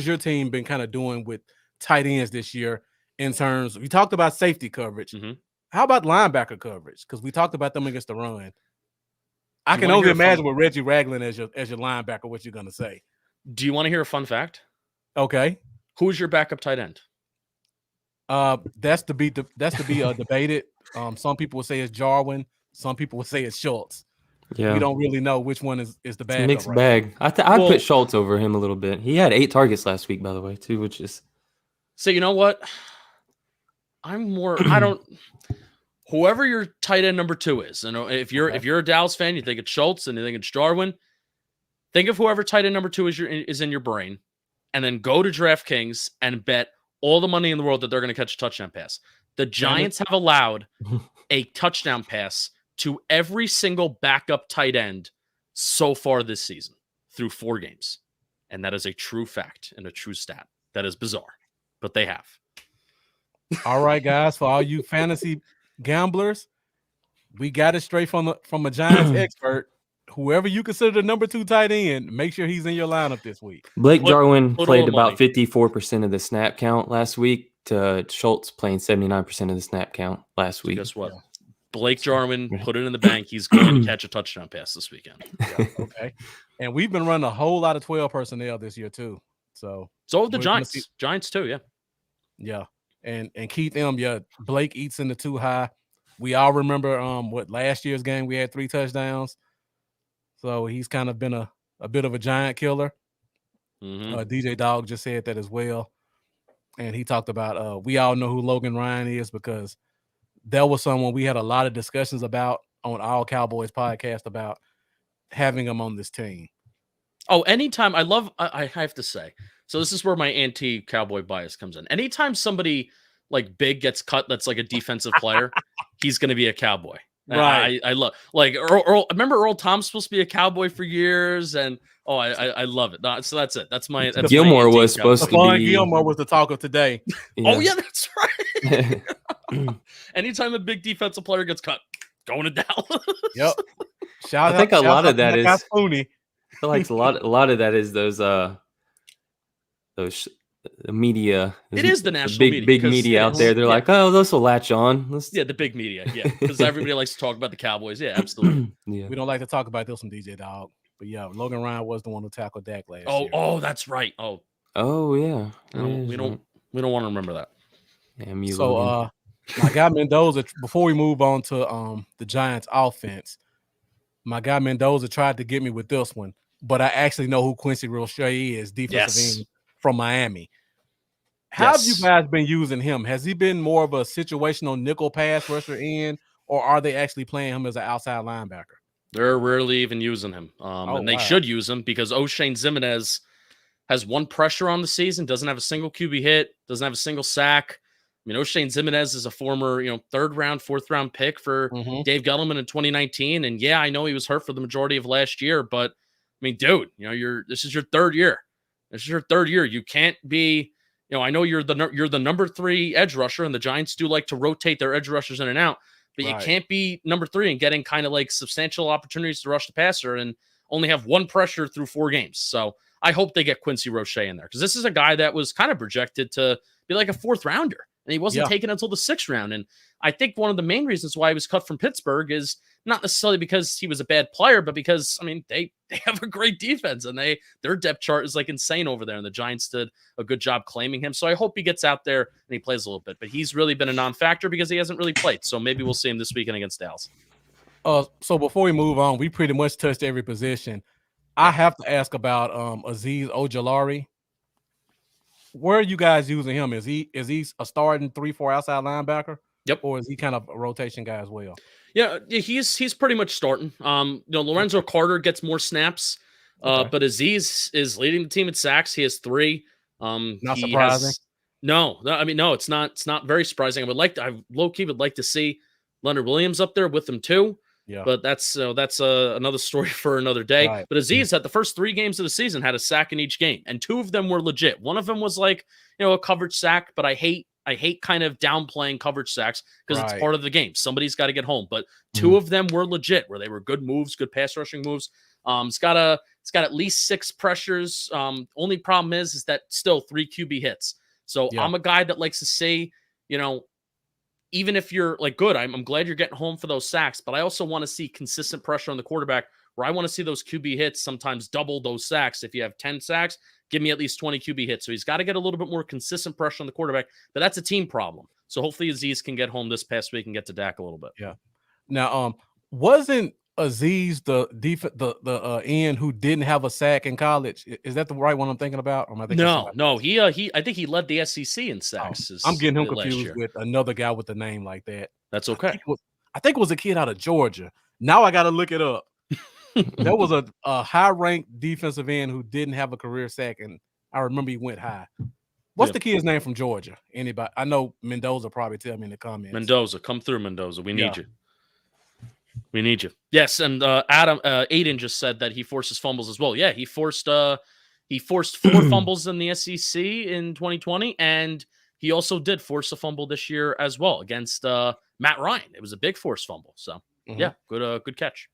your team been kind of doing with tight ends this year in terms, we talked about safety coverage. How about linebacker coverage? Because we talked about them against the run. I can only imagine with Reggie Ragland as your linebacker, what you're going to say. Do you want to hear a fun fact? Okay. Who's your backup tight end? That's to be debated Some people will say it's Jarwin. Some people will say it's Schultz. Yeah. We don't really know which one is the It's a backup mixed right bag. now. I'd Well- put Schultz over him a little bit. He had 8 targets last week, by the way, too, which is So you know what? I don't. Whoever your tight end number 2 is, and if you're a Dallas fan, you think it's Schultz and you think it's Jarwin. Think of whoever tight end number 2 is in your brain, and then go to DraftKings and bet all the money in the world that they're going to catch a touchdown pass. The Giants have allowed a touchdown pass to every single backup tight end so far this season through 4 games. And that is a true fact and a true stat. That is bizarre, but they have. All right, guys, for all you fantasy gamblers, we got it straight from a Giants expert. Whoever you consider the number 2 tight end, make sure he's in your lineup this week. Blake Jarwin put a played little about 54% of the snap count last week to Schultz playing 79% of the snap count last week. Guess what? Blake Jarwin, put it in the bank. He's going to catch a touchdown pass this weekend. Yeah, okay. And we've been running a whole lot of 12 personnel this year too. So have the we're gonna Giants. see- Giants too, yeah. Yeah. And Keith M, Blake eats in the 2 high. We all remember what last year's game we had 3 touchdowns. So he's kind of been a bit of a giant killer. Mhm. DJ Dog just said that as well. And he talked about we all know who Logan Ryan is because that was someone we had a lot of discussions about on All Cowboys podcast about having him on this team. Oh, anytime I have to say, so this is where my anti-Cowboy bias comes in. Anytime somebody like big gets cut that's like a defensive player, he's going to be a Cowboy. Right. I love like Earl. Remember Earl Tom's supposed to be a Cowboy for years, and I love it. So that's it. That's my Gilmore was supposed to Stephon be Gilmore was the talk of today. Oh yeah, that's right. Anytime a big defensive player gets cut, going to Dallas. Yep. Shout I think a lot of that is Spoonie. I feel like a lot of that is those media. It is the national big media, big 'cause, media yeah, out there. They're yeah. like, oh, this will latch on. Yeah, the big media. Yeah, because everybody likes to talk about the Cowboys. Yeah, absolutely. Yeah. We don't like to talk about this on DJ Dog. But yeah, Logan Ryan was the one who tackled Dak last year. Oh, that's right. Oh, Oh yeah. we don't want to remember that. Damn you, So Logan. my guy Mendoza, before we move on to the Giants offense, my guy Mendoza tried to get me with this one, but I actually know who Quincy Roche is, defensive end from Miami. How have you guys been using him? Has he been more of a situational nickel pass rusher in, or are they actually playing him as an outside linebacker? They're rarely even using him. And they should use him because O'Shane Zimenez has 1 pressure on the season, doesn't have a single QB hit, doesn't have a single sack. I mean, O'Shane Zimenez is a former, 3rd round, 4th round pick for Dave Gettleman in 2019. And yeah, I know he was hurt for the majority of last year, but I mean, dude, this is your 3rd year. This is your 3rd year. You can't be, I know you're the number 3 edge rusher, and the Giants do like to rotate their edge rushers in and out, but you can't be number 3 and getting kind of like substantial opportunities to rush the passer and only have 1 pressure through 4 games. So I hope they get Quincy Roche in there because this is a guy that was kind of projected to be like a 4th rounder, and he wasn't taken until the 6th round. And I think one of the main reasons why he was cut from Pittsburgh is not necessarily because he was a bad player, but because, I mean, they have a great defense and their depth chart is like insane over there. And the Giants did a good job claiming him. So I hope he gets out there and he plays a little bit, but he's really been a non-factor because he hasn't really played. So maybe we'll see him this weekend against Dallas. So before we move on, we pretty much touched every position. I have to ask about Azeez Ojulari. Where are you guys using him? Is he a starting 3-4 outside linebacker? Yep. Or is he kind of a rotation guy as well? Yeah, he's pretty much starting. Lorenzo Carter gets more snaps, but Azeez is leading the team in sacks. He has 3. Not surprising. No, it's not. It's not very surprising. I low-key would like to see Leonard Williams up there with him too. Yeah, but that's another story for another day. Right. But Azeez at the first 3 games of the season had a sack in each game, and 2 of them were legit. One of them was like a coverage sack, but I hate kind of downplaying coverage sacks because it's part of the game. Somebody's got to get home. But 2 of them were legit, where they were good moves, good pass rushing moves. It's got at least 6 pressures. Only problem is that still 3 QB hits. So I'm a guy that likes to see, even if you're like good, I'm glad you're getting home for those sacks, but I also want to see consistent pressure on the quarterback where I want to see those QB hits sometimes double those sacks. If you have 10 sacks, give me at least 20 QB hits. So he's got to get a little bit more consistent pressure on the quarterback, but that's a team problem. So hopefully Aziz can get home this past week and get to Dak a little bit. Yeah. Now, wasn't Aziz the end who didn't have a sack in college? Is that the right one I'm thinking about? Or am I thinking No. He I think he led the SEC in sacks. I'm getting him last confused year. with another guy with a name like that. That's okay. I think it was a kid out of Georgia. Now I got to look it up. There was a high-ranked defensive end who didn't have a career sack, and I remember he went high. What's the kid's name from Georgia? Anybody? I know Mendoza probably tell me in the comments. Mendoza, come through, Mendoza. We need you. We need you. Yes, and Aiden just said that he forces fumbles as well. Yeah, he forced 4 fumbles in the SEC in 2020, and he also did force a fumble this year as well against Matt Ryan. It was a big forced fumble. So yeah, good catch.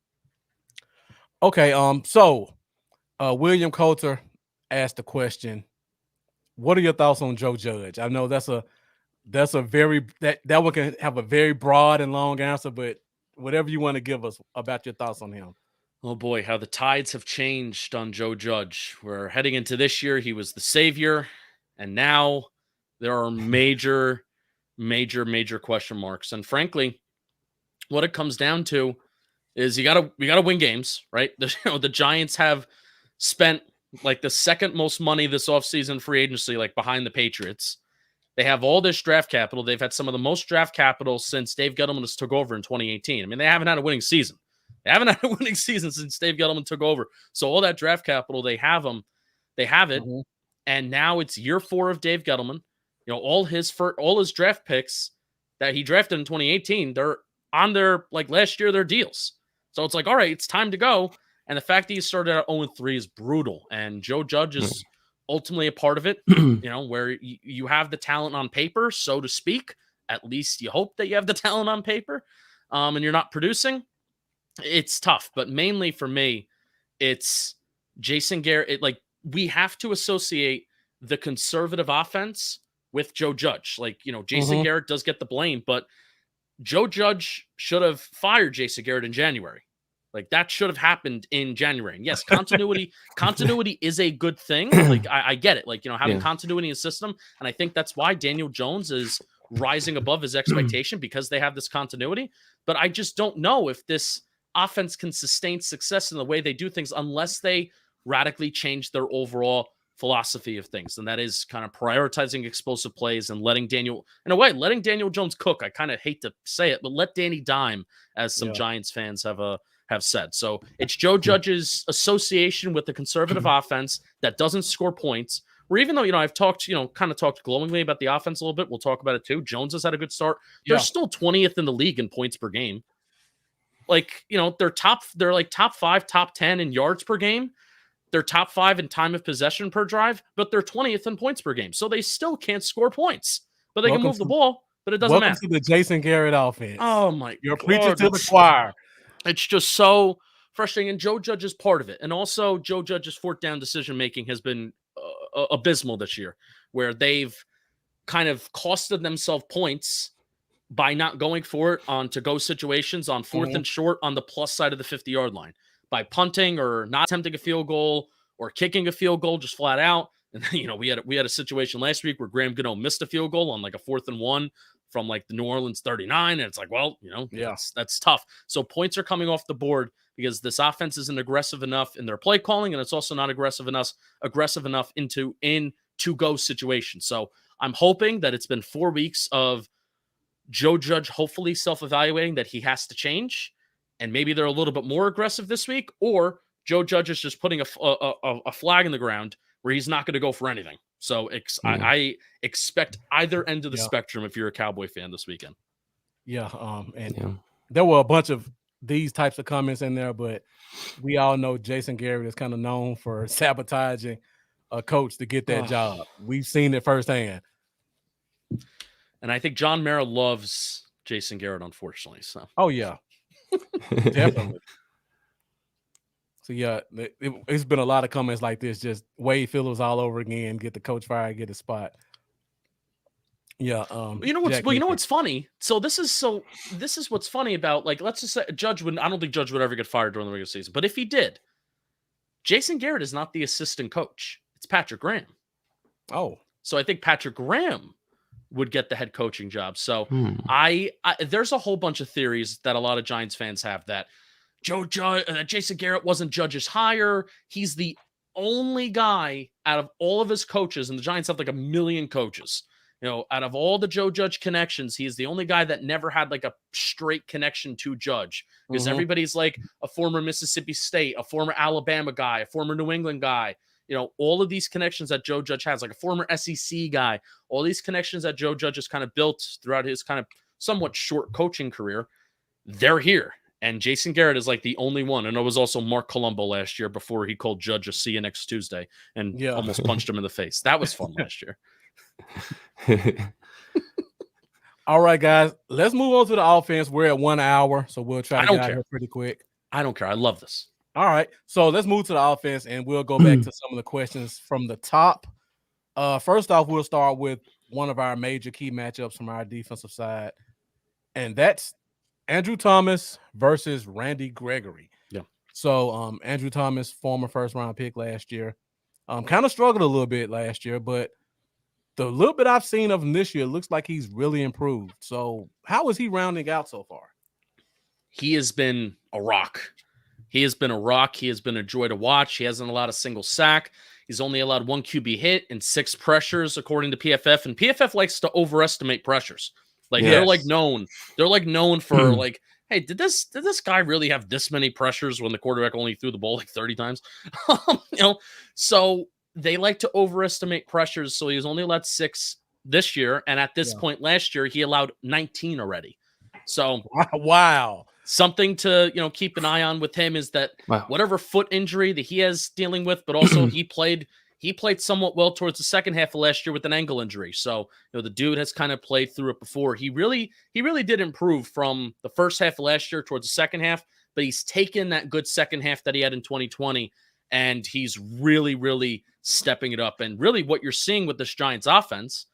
Okay, so William Coulter asked the question, what are your thoughts on Joe Judge? I know that's a very that one can have a very broad and long answer, but whatever you want to give us about your thoughts on him. Oh boy, how the tides have changed on Joe Judge. We're heading into this year. He was the savior, and now there are major question marks. And frankly, what it comes down to is we gotta win games, right? The Giants have spent like the second most money this offseason free agency, like behind the Patriots. They have all this draft capital. They've had some of the most draft capital since Dave Gettleman has took over in 2018. I mean, they haven't had a winning season. They haven't had a winning season since Dave Gettleman took over. So all that draft capital, they have it. Mm-hmm. And now it's year 4 of Dave Gettleman. You know, all his draft picks that he drafted in 2018, they're on their, like last year, their deals. So it's like, all right, it's time to go. And the fact that he started out 0-3 is brutal. And Joe Judge is ultimately a part of it, you know, where you have the talent on paper, so to speak. At least you hope that you have the talent on paper, and you're not producing. It's tough. But mainly for me, it's Jason Garrett. We have to associate the conservative offense with Joe Judge. Like, you know, Jason Garrett does get the blame, but Joe Judge should have fired Jason Garrett in January. Like, that should have happened in January. And yes, continuity is a good thing. Like, I get it. Like, you know, having continuity in the system. And I think that's why Daniel Jones is rising above his expectation, because they have this continuity. But I just don't know if this offense can sustain success in the way they do things unless they radically change their overall philosophy of things. And that is kind of prioritizing explosive plays and letting Daniel Jones cook. I kind of hate to say it, but let Danny dime, as some Giants fans have said. So it's Joe Judge's association with the conservative offense that doesn't score points. Or even though, you know, I've talked glowingly about the offense a little bit. We'll talk about it too. Jones has had a good start. They're still 20th in the league in points per game. Like, you know, they're like top 5, top 10 in yards per game. They're top 5 in time of possession per drive, but they're 20th in points per game. So they still can't score points, but they can move the ball, but it doesn't matter. Welcome to the Jason Garrett offense. Oh my You're preaching to the choir. It's just so frustrating, and Joe Judge is part of it. And also, Joe Judge's fourth down decision-making has been abysmal this year, where they've kind of costed themselves points by not going for it on to-go situations on 4th and short on the plus side of the 50-yard line, by punting or not attempting a field goal or kicking a field goal just flat out. And then, you know, we had a situation last week where Graham Gano missed a field goal on like a 4th and 1 from like the New Orleans 39. And it's like, well, you know, that's tough. So points are coming off the board because this offense isn't aggressive enough in their play calling. And it's also not aggressive enough in to-go situations. So I'm hoping that it's been 4 weeks of Joe Judge hopefully self-evaluating that he has to change. And maybe they're a little bit more aggressive this week, or Joe Judge is just putting a flag in the ground where he's not going to go for anything. So I expect either end of the spectrum if you're a Cowboy fan this weekend. There were a bunch of these types of comments in there, but we all know Jason Garrett is kind of known for sabotaging a coach to get that job. We've seen it firsthand. And I think John Mara loves Jason Garrett, unfortunately. So. Oh, yeah. Definitely. So, it's been a lot of comments like this, just Wade Phillips all over again, get the coach fired, get a spot. Yeah. You know what's funny? So this is what's funny about, like, let's just say I don't think Judge would ever get fired during the regular season. But if he did, Jason Garrett is not the assistant coach. It's Patrick Graham. Oh. So I think Patrick Graham would get the head coaching job. So there's a whole bunch of theories that a lot of Giants fans have that Jason Garrett wasn't Judge's hire. He's the only guy out of all of his coaches, and the Giants have like a million coaches. Out of all the Joe Judge connections, he is the only guy that never had like a straight connection to Judge, because everybody's like a former Mississippi State, a former Alabama guy, a former New England guy. All of these connections that Joe Judge has, like a former SEC guy, all these connections that Joe Judge has kind of built throughout his kind of somewhat short coaching career, they're here. And Jason Garrett is like the only one. And it was also Mark Colombo last year before he called Judge a "see you next Tuesday" and almost punched him in the face. That was fun last year. All right, guys, let's move on to the offense. We're at 1 hour, so we'll try to get out here pretty quick. I don't care. I love this. All right, so let's move to the offense, and we'll go back to some of the questions from the top. First off, we'll start with one of our major key matchups from our defensive side, and that's Andrew Thomas versus Randy Gregory. Yeah. So Andrew Thomas, former first-round pick last year, kind of struggled a little bit last year, but the little bit I've seen of him this year looks like he's really improved. So how is he rounding out so far? He has been a rock. He has been a joy to watch. He hasn't allowed a single sack. He's only allowed 1 QB hit and 6 pressures, according to PFF. And PFF likes to overestimate pressures. They're known for like, hey, did this guy really have this many pressures when the quarterback only threw the ball like 30 times? So they like to overestimate pressures. So he was only allowed 6 this year. And at this point last year, he allowed 19 already. So wow. Something to keep an eye on with him is that whatever foot injury that he has dealing with, but also he played somewhat well towards the second half of last year with an ankle injury. So the dude has kind of played through it before. He really did improve from the first half of last year towards the second half, but he's taken that good second half that he had in 2020, and he's really stepping it up. And really what you're seeing with this Giants offense,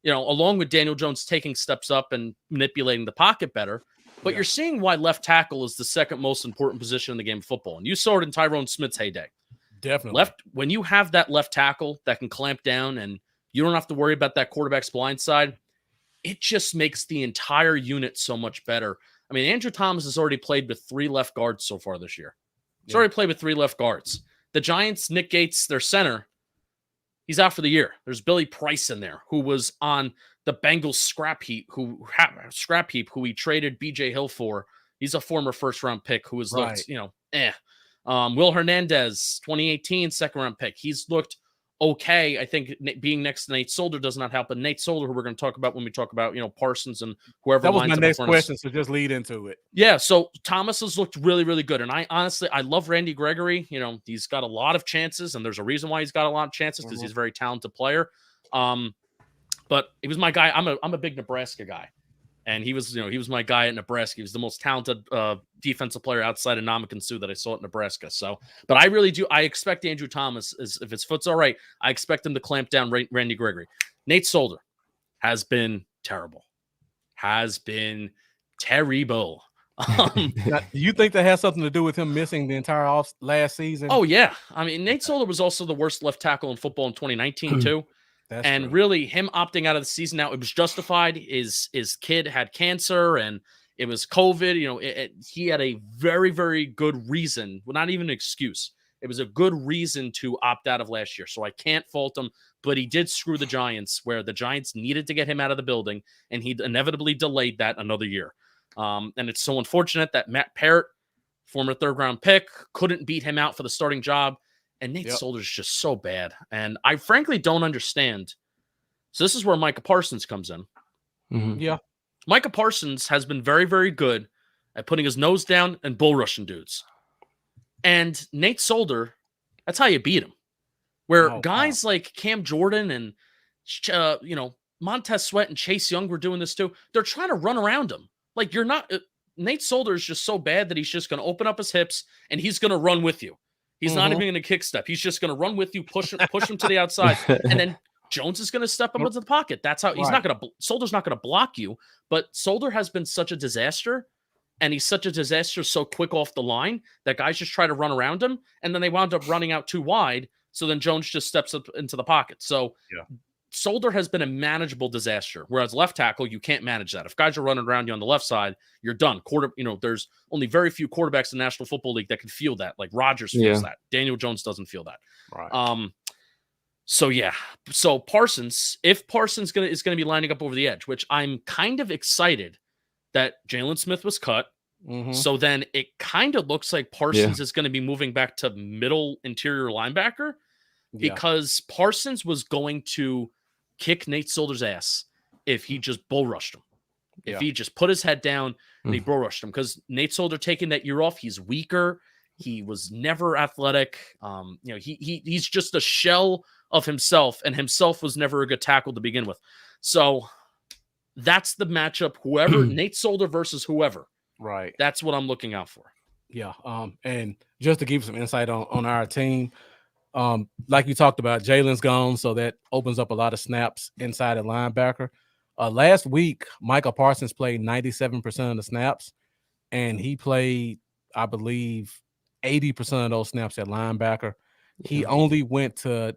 along with Daniel Jones taking steps up and manipulating the pocket better, but you're seeing why left tackle is the second most important position in the game of football. And you saw it in Tyrone Smith's heyday. Definitely. When you have that left tackle that can clamp down and you don't have to worry about that quarterback's blind side, it just makes the entire unit so much better. I mean, Andrew Thomas has already played with 3 left guards so far this year. He's already played with 3 left guards. The Giants, Nick Gates, their center, he's out for the year. There's Billy Price in there, who was on the Bengals scrap heap, who he traded BJ Hill for. He's a former first-round pick who has looked, Will Hernandez, 2018 second-round pick. He's looked okay. I think being next to Nate Solder does not help. But Nate Solder, who we're going to talk about when we talk about, Parsons and whoever. That was my next question, so just lead into it. Yeah, so Thomas has looked really good. And I love Randy Gregory. He's got a lot of chances, and there's a reason why he's got a lot of chances, because he's a very talented player. But he was my guy. I'm a big Nebraska guy. And he was my guy at Nebraska. He was the most talented defensive player outside of Ndamukong Suh that I saw at Nebraska. So, but I really do. I expect Andrew Thomas, if his foot's all right, I expect him to clamp down Randy Gregory. Nate Solder has been terrible. Do you think that has something to do with him missing the entire last season? Oh yeah. I mean, Nate Solder was also the worst left tackle in football in 2019 too. That's true. Really, him opting out of the season now, it was justified. His kid had cancer, and it was COVID. He had a very good reason. Well, not even an excuse. It was a good reason to opt out of last year. So I can't fault him, but he did screw the Giants, where the Giants needed to get him out of the building, and he inevitably delayed that another year. And it's so unfortunate that Matt Parrott, former third-round pick, couldn't beat him out for the starting job. And Nate Solder's just so bad. And I frankly don't understand. So this is where Micah Parsons comes in. Mm-hmm. Yeah. Micah Parsons has been very good at putting his nose down and bull rushing dudes. And Nate Solder, that's how you beat him. Where guys like Cam Jordan and, Montez Sweat and Chase Young were doing this too. They're trying to run around him. Like, you're not. Nate Solder is just so bad that he's just going to open up his hips and he's going to run with you. He's not even going to kick step. He's just going to run with you, push him to the outside, and then Jones is going to step up into the pocket. That's how he's not going to. Solder's not going to block you, but Solder has been such a disaster, and he's such a disaster so quick off the line that guys just try to run around him, and then they wound up running out too wide. So then Jones just steps up into the pocket. So Solder has been a manageable disaster, whereas left tackle, you can't manage that. If guys are running around you on the left side, you're done. There's only very few quarterbacks in the National Football League that can feel that. Like Rodgers feels that. Daniel Jones doesn't feel that. Right. So Parsons, if Parsons is gonna be lining up over the edge, which I'm kind of excited that Jalen Smith was cut. Mm-hmm. So then it kind of looks like Parsons is going to be moving back to middle interior linebacker because Parsons was going to kick Nate Solder's ass if he just bull rushed him. If he just put his head down and he bull rushed him, because Nate Solder taking that year off, he's weaker. He was never athletic. He's just a shell of himself, and himself was never a good tackle to begin with. So that's the matchup. Whoever Nate Solder versus whoever. Right. That's what I'm looking out for. Yeah. And just to give you some insight on our team, like you talked about, Jalen's gone, so that opens up a lot of snaps inside at linebacker. Last week, Micah Parsons played 97% of the snaps, and he played, I believe, 80% of those snaps at linebacker. He only went to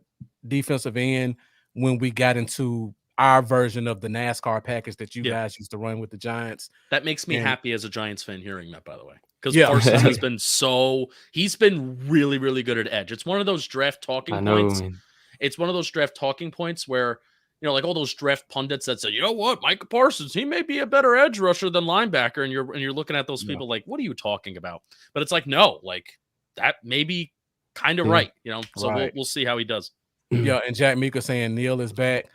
defensive end when we got into our version of the NASCAR package that you guys used to run with the Giants. That makes me happy as a Giants fan hearing that, by the way, because Parsons has been he's been really, really good at edge. It's one of those draft talking points. Man. It's one of those draft talking points where, like all those draft pundits that say, you know what, Micah Parsons, he may be a better edge rusher than linebacker. And you're looking at those people like, what are you talking about? But it's like, no, like that may be kind of right. So we'll see how he does. Yeah. And Jack Mika saying Neil is back.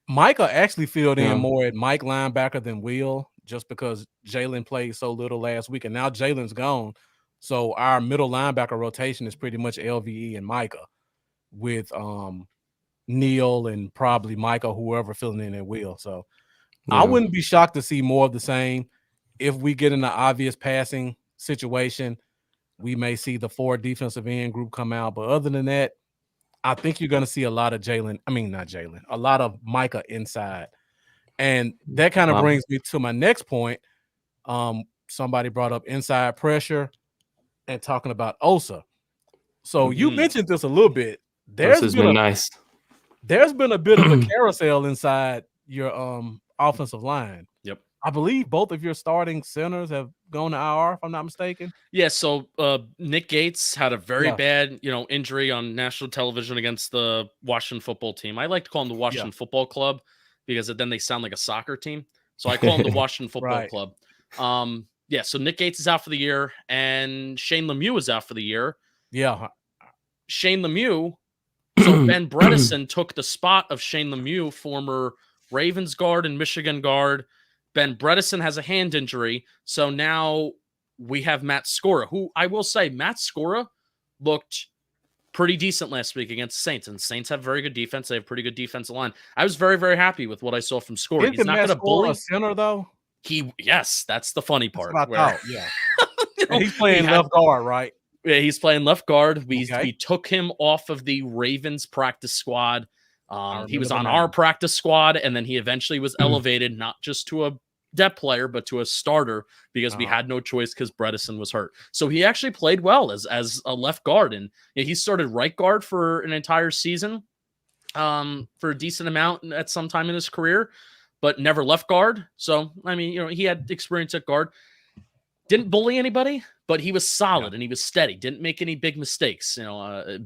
Micah actually filled in more at Mike linebacker than Will, just because Jalen played so little last week, and now Jalen's gone. So our middle linebacker rotation is pretty much LVE and Micah, with Neil and probably Micah, whoever filling in at Will. So I wouldn't be shocked to see more of the same. If we get in an obvious passing situation, we may see the 4 defensive end group come out. But other than that, I think you're going to see a lot of a lot of Micah inside. And that kind of brings me to my next point. Somebody brought up inside pressure and talking about Osa. So you mentioned this a little bit. There's been nice. There's been a bit of a carousel inside your offensive line. Yep. I believe both of your starting centers have gone to IR, if I'm not mistaken. Yeah, so Nick Gates had a very bad, injury on national television against the Washington football team. I like to call them the Washington Football Club because then they sound like a soccer team. So I call them the Washington Football Club. So Nick Gates is out for the year, and Shane Lemieux is out for the year. Yeah. Shane Lemieux, so Ben Bredesen took the spot of Shane Lemieux, former Ravens guard and Michigan guard. Ben Bredesen has a hand injury, so now we have Matt Skora, who I will say Matt Skora looked pretty decent last week against Saints, and Saints have very good defense. They have pretty good defensive line. I was very, very happy with what I saw from Skora. He's not going to bully a center though. Yes, that's the funny part. And he's playing left guard, right? Yeah, he's playing left guard. We took him off of the Ravens practice squad. He was on our practice squad, and then he eventually was elevated not just to a depth player, but to a starter because we had no choice because Bredesen was hurt. So he actually played well as a left guard, and he started right guard for an entire season for a decent amount at some time in his career, but never left guard. So, I mean, he had experience at guard. Didn't bully anybody, but he was solid and he was steady. Didn't make any big mistakes.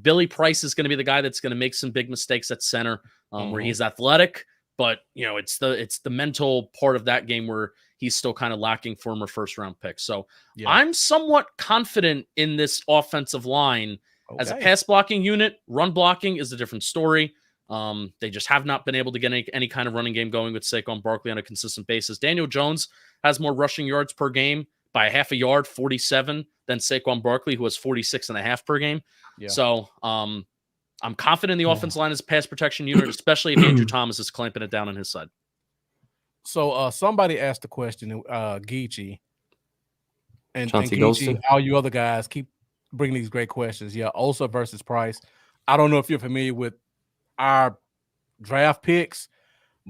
Billy Price is going to be the guy that's going to make some big mistakes at center, where he's athletic, but it's the mental part of that game where he's still kind of lacking former first round pick. So I'm somewhat confident in this offensive line as a pass blocking unit. Run blocking is a different story. They just have not been able to get any kind of running game going with Saquon Barkley on a consistent basis. Daniel Jones has more rushing yards per game by a half a yard, 47, than Saquon Barkley, who has 46.5 per game. Yeah. So I'm confident in the offense line as a pass protection unit, especially if Andrew Thomas is clamping it down on his side. So somebody asked the question, Geechee, and Geechee, Golston. all you other guys keep bringing these great questions. Yeah, Osa versus Price. I don't know if you're familiar with our draft picks,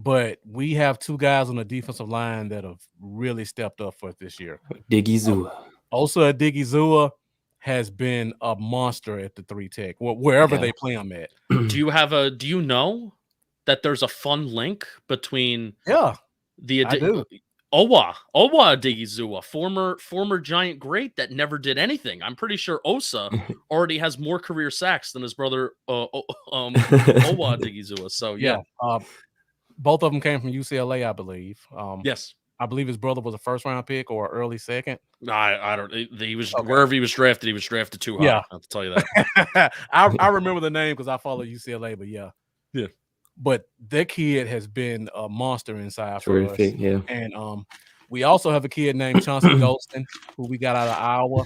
but we have 2 guys on the defensive line that have really stepped up for us this year. Diggy Zua. Also, Diggy Zua has been a monster at the 3 tech, wherever they play him at. Do you know that there's a fun link between Yeah, the I do. Owa Odigizua, former Giant great that never did anything. I'm pretty sure Osa already has more career sacks than his brother Owa Odigizua. So Yeah. Both of them came from UCLA, I believe. yes. I believe his brother was a first-round pick or early second. I don't. He was Okay. wherever he was drafted. He was drafted too high. Yeah. I'll tell you that. I remember the name because I follow UCLA, but yeah. But that kid has been a monster inside for us. Terrific, yeah. And we also have a kid named Chauncey Golston, who we got out of Iowa.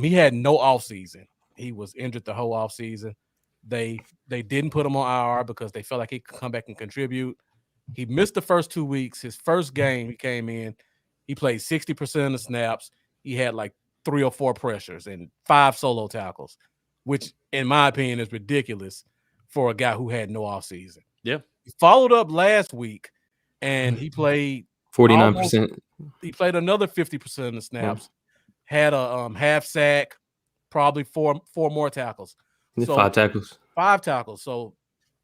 He had no offseason. He was injured the whole offseason. They didn't put him on IR because they felt like he could come back and contribute. He missed the first 2 weeks. His first game, he came in. He played 60% of the snaps. He had like 3 or 4 pressures and 5 solo tackles, which, in my opinion, is ridiculous for a guy who had no offseason. Yeah. He followed up last week, and he played 49%. He played another 50% of the snaps. Had a half sack, probably four more tackles. So 5 tackles. 5 tackles. So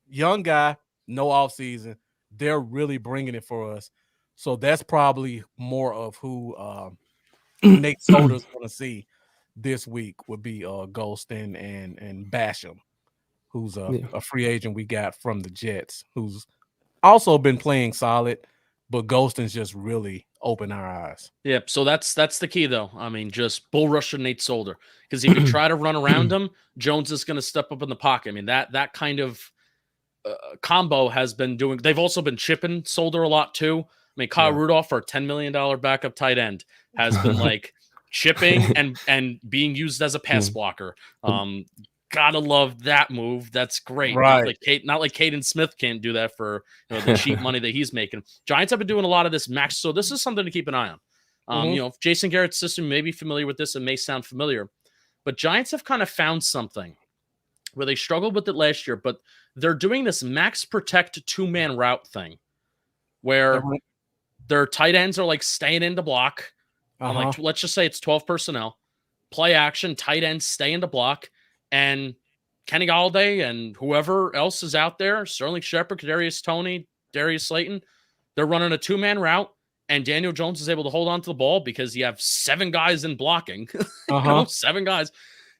young guy, no offseason. They're really bringing it for us. So that's probably more of who Nate Solder's going to see this week would be Golston and Basham, who's a free agent we got from the Jets, who's also been playing solid, but Golston's just really opened our eyes. Yep. So that's the key, though. I mean, just bull rush Nate Solder, because if you try to run around him, Jones is going to step up in the pocket. I mean, that kind of combo has been doing. They've also been chipping Solder a lot too. I mean, Kyle Rudolph, our $10 million backup tight end, has been like chipping and being used as a pass blocker. Gotta love that move. That's great. Right. Not like Caden Smith can't do that for the cheap money that he's making. Giants have been doing a lot of this max, so this is something to keep an eye on. Jason Garrett's system may be familiar with this and may sound familiar, but Giants have kind of found something where they struggled with it last year, but they're doing this max protect 2-man route thing where their tight ends are like staying in to block. Like, let's just say it's 12 personnel, play action, tight ends stay in to block. And Kenny Galladay and whoever else is out there, Sterling Shepard, Kadarius Toney, Darius Slayton, they're running a 2-man route, and Daniel Jones is able to hold on to the ball because you have 7 guys in blocking. 7 guys.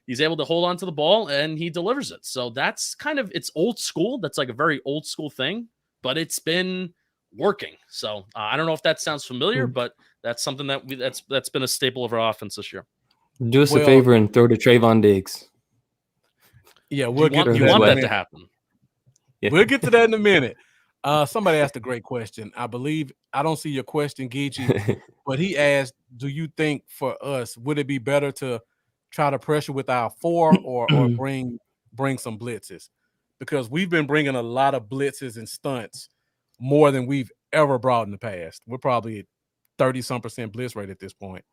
He's able to hold on to the ball, and he delivers it. So that's kind of, it's old school. That's like a very old school thing, but it's been working. So I don't know if that sounds familiar, but that's something that's been a staple of our offense this year. Do us a favor and throw to Trayvon Diggs. Yeah, we'll you want that to happen. Yeah. We'll get to that in a minute. Somebody asked a great question. I believe I don't see your question, Geechee, but he asked, "Do you think for us would it be better to try to pressure with our 4 or bring some blitzes? Because we've been bringing a lot of blitzes and stunts more than we've ever brought in the past. We're probably at 30-some% blitz rate at this point.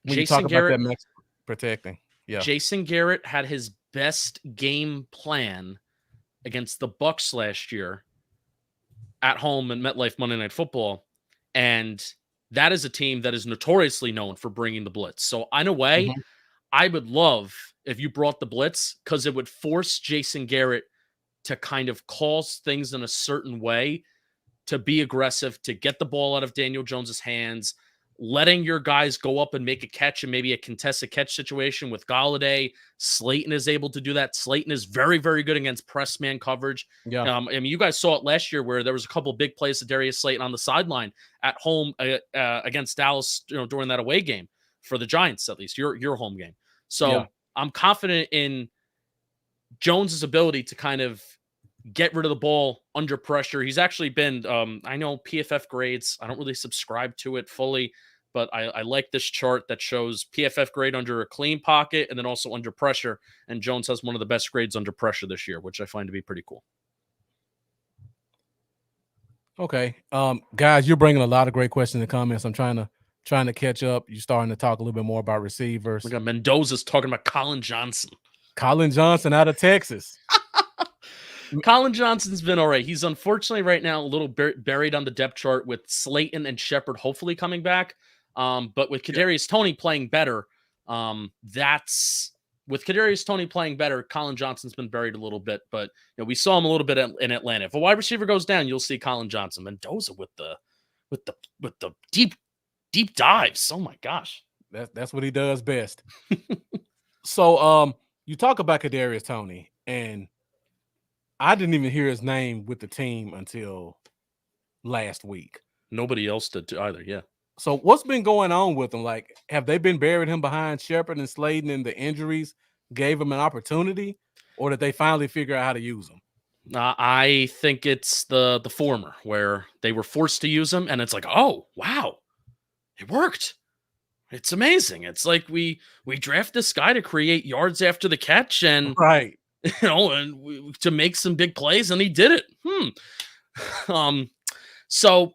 When you talk about that max protecting." Yeah. Jason Garrett had his best game plan against the Bucs last year at home in MetLife Monday Night Football, and that is a team that is notoriously known for bringing the blitz. So in a way, I would love if you brought the blitz, because it would force Jason Garrett to kind of call things in a certain way, to be aggressive, to get the ball out of Daniel Jones's hands, letting your guys go up and make a catch and maybe a contested catch situation with Galladay. Slayton is able to do that. Slayton is very, very good against press man coverage. Yeah. I mean, you guys saw it last year where there was a couple big plays to Darius Slayton on the sideline at home against Dallas, during that away game for the Giants, at least your home game. So I'm confident in Jones's ability to kind of get rid of the ball under pressure. He's actually been, I know PFF grades, I don't really subscribe to it fully, but I like this chart that shows PFF grade under a clean pocket and then also under pressure. And Jones has one of the best grades under pressure this year, which I find to be pretty cool. Okay. Guys, you're bringing a lot of great questions and comments. I'm trying to catch up. You're starting to talk a little bit more about receivers. We got Mendoza's talking about Colin Johnson. Colin Johnson out of Texas. Colin Johnson's been all right. He's unfortunately right now a little buried on the depth chart with Slayton and Shepard hopefully coming back. But with Kadarius Toney playing better, that's with Kadarius Toney playing better, Colin Johnson's been buried a little bit, but we saw him a little bit in Atlanta. If a wide receiver goes down, you'll see Colin Johnson. Mendoza with the deep dives. Oh my gosh. That's what he does best. So you talk about Kadarius Toney, and I didn't even hear his name with the team until last week. Nobody else did either, yeah. So what's been going on with him? Like, have they been burying him behind Shepard and Slayton, and the injuries gave him an opportunity, or did they finally figure out how to use him? I think it's the former, where they were forced to use him, and it's like, oh wow, it worked. It's amazing. It's like we draft this guy to create yards after the catch, and right, to make some big plays, and he did it. So.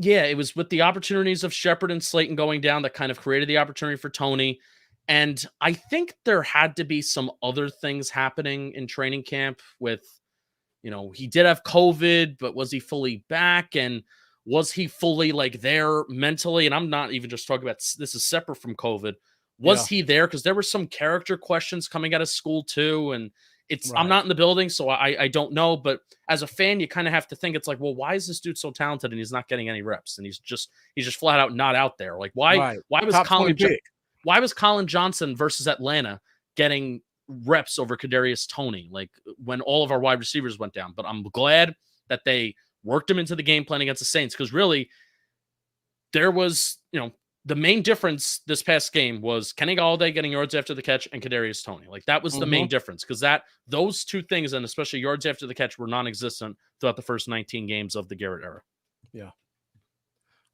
Yeah, it was with the opportunities of Shepard and Slayton going down that kind of created the opportunity for Toney. And I think there had to be some other things happening in training camp with, he did have COVID, but was he fully back? And was he fully like there mentally? And I'm not even just talking about, this is separate from COVID. Was he there? Because there were some character questions coming out of school too. And I'm not in the building, so I don't know. But as a fan, you kind of have to think, it's like, well, why is this dude so talented and he's not getting any reps? And he's just flat out not out there. Like, why was Colin Johnson versus Atlanta getting reps over Kadarius Toney, like when all of our wide receivers went down? But I'm glad that they worked him into the game plan against the Saints, because really there was, the main difference this past game was Kenny Golladay getting yards after the catch and Kadarius Toney. Like, that was the main difference, because those two things, and especially yards after the catch, were non-existent throughout the first 19 games of the Garrett era. Yeah.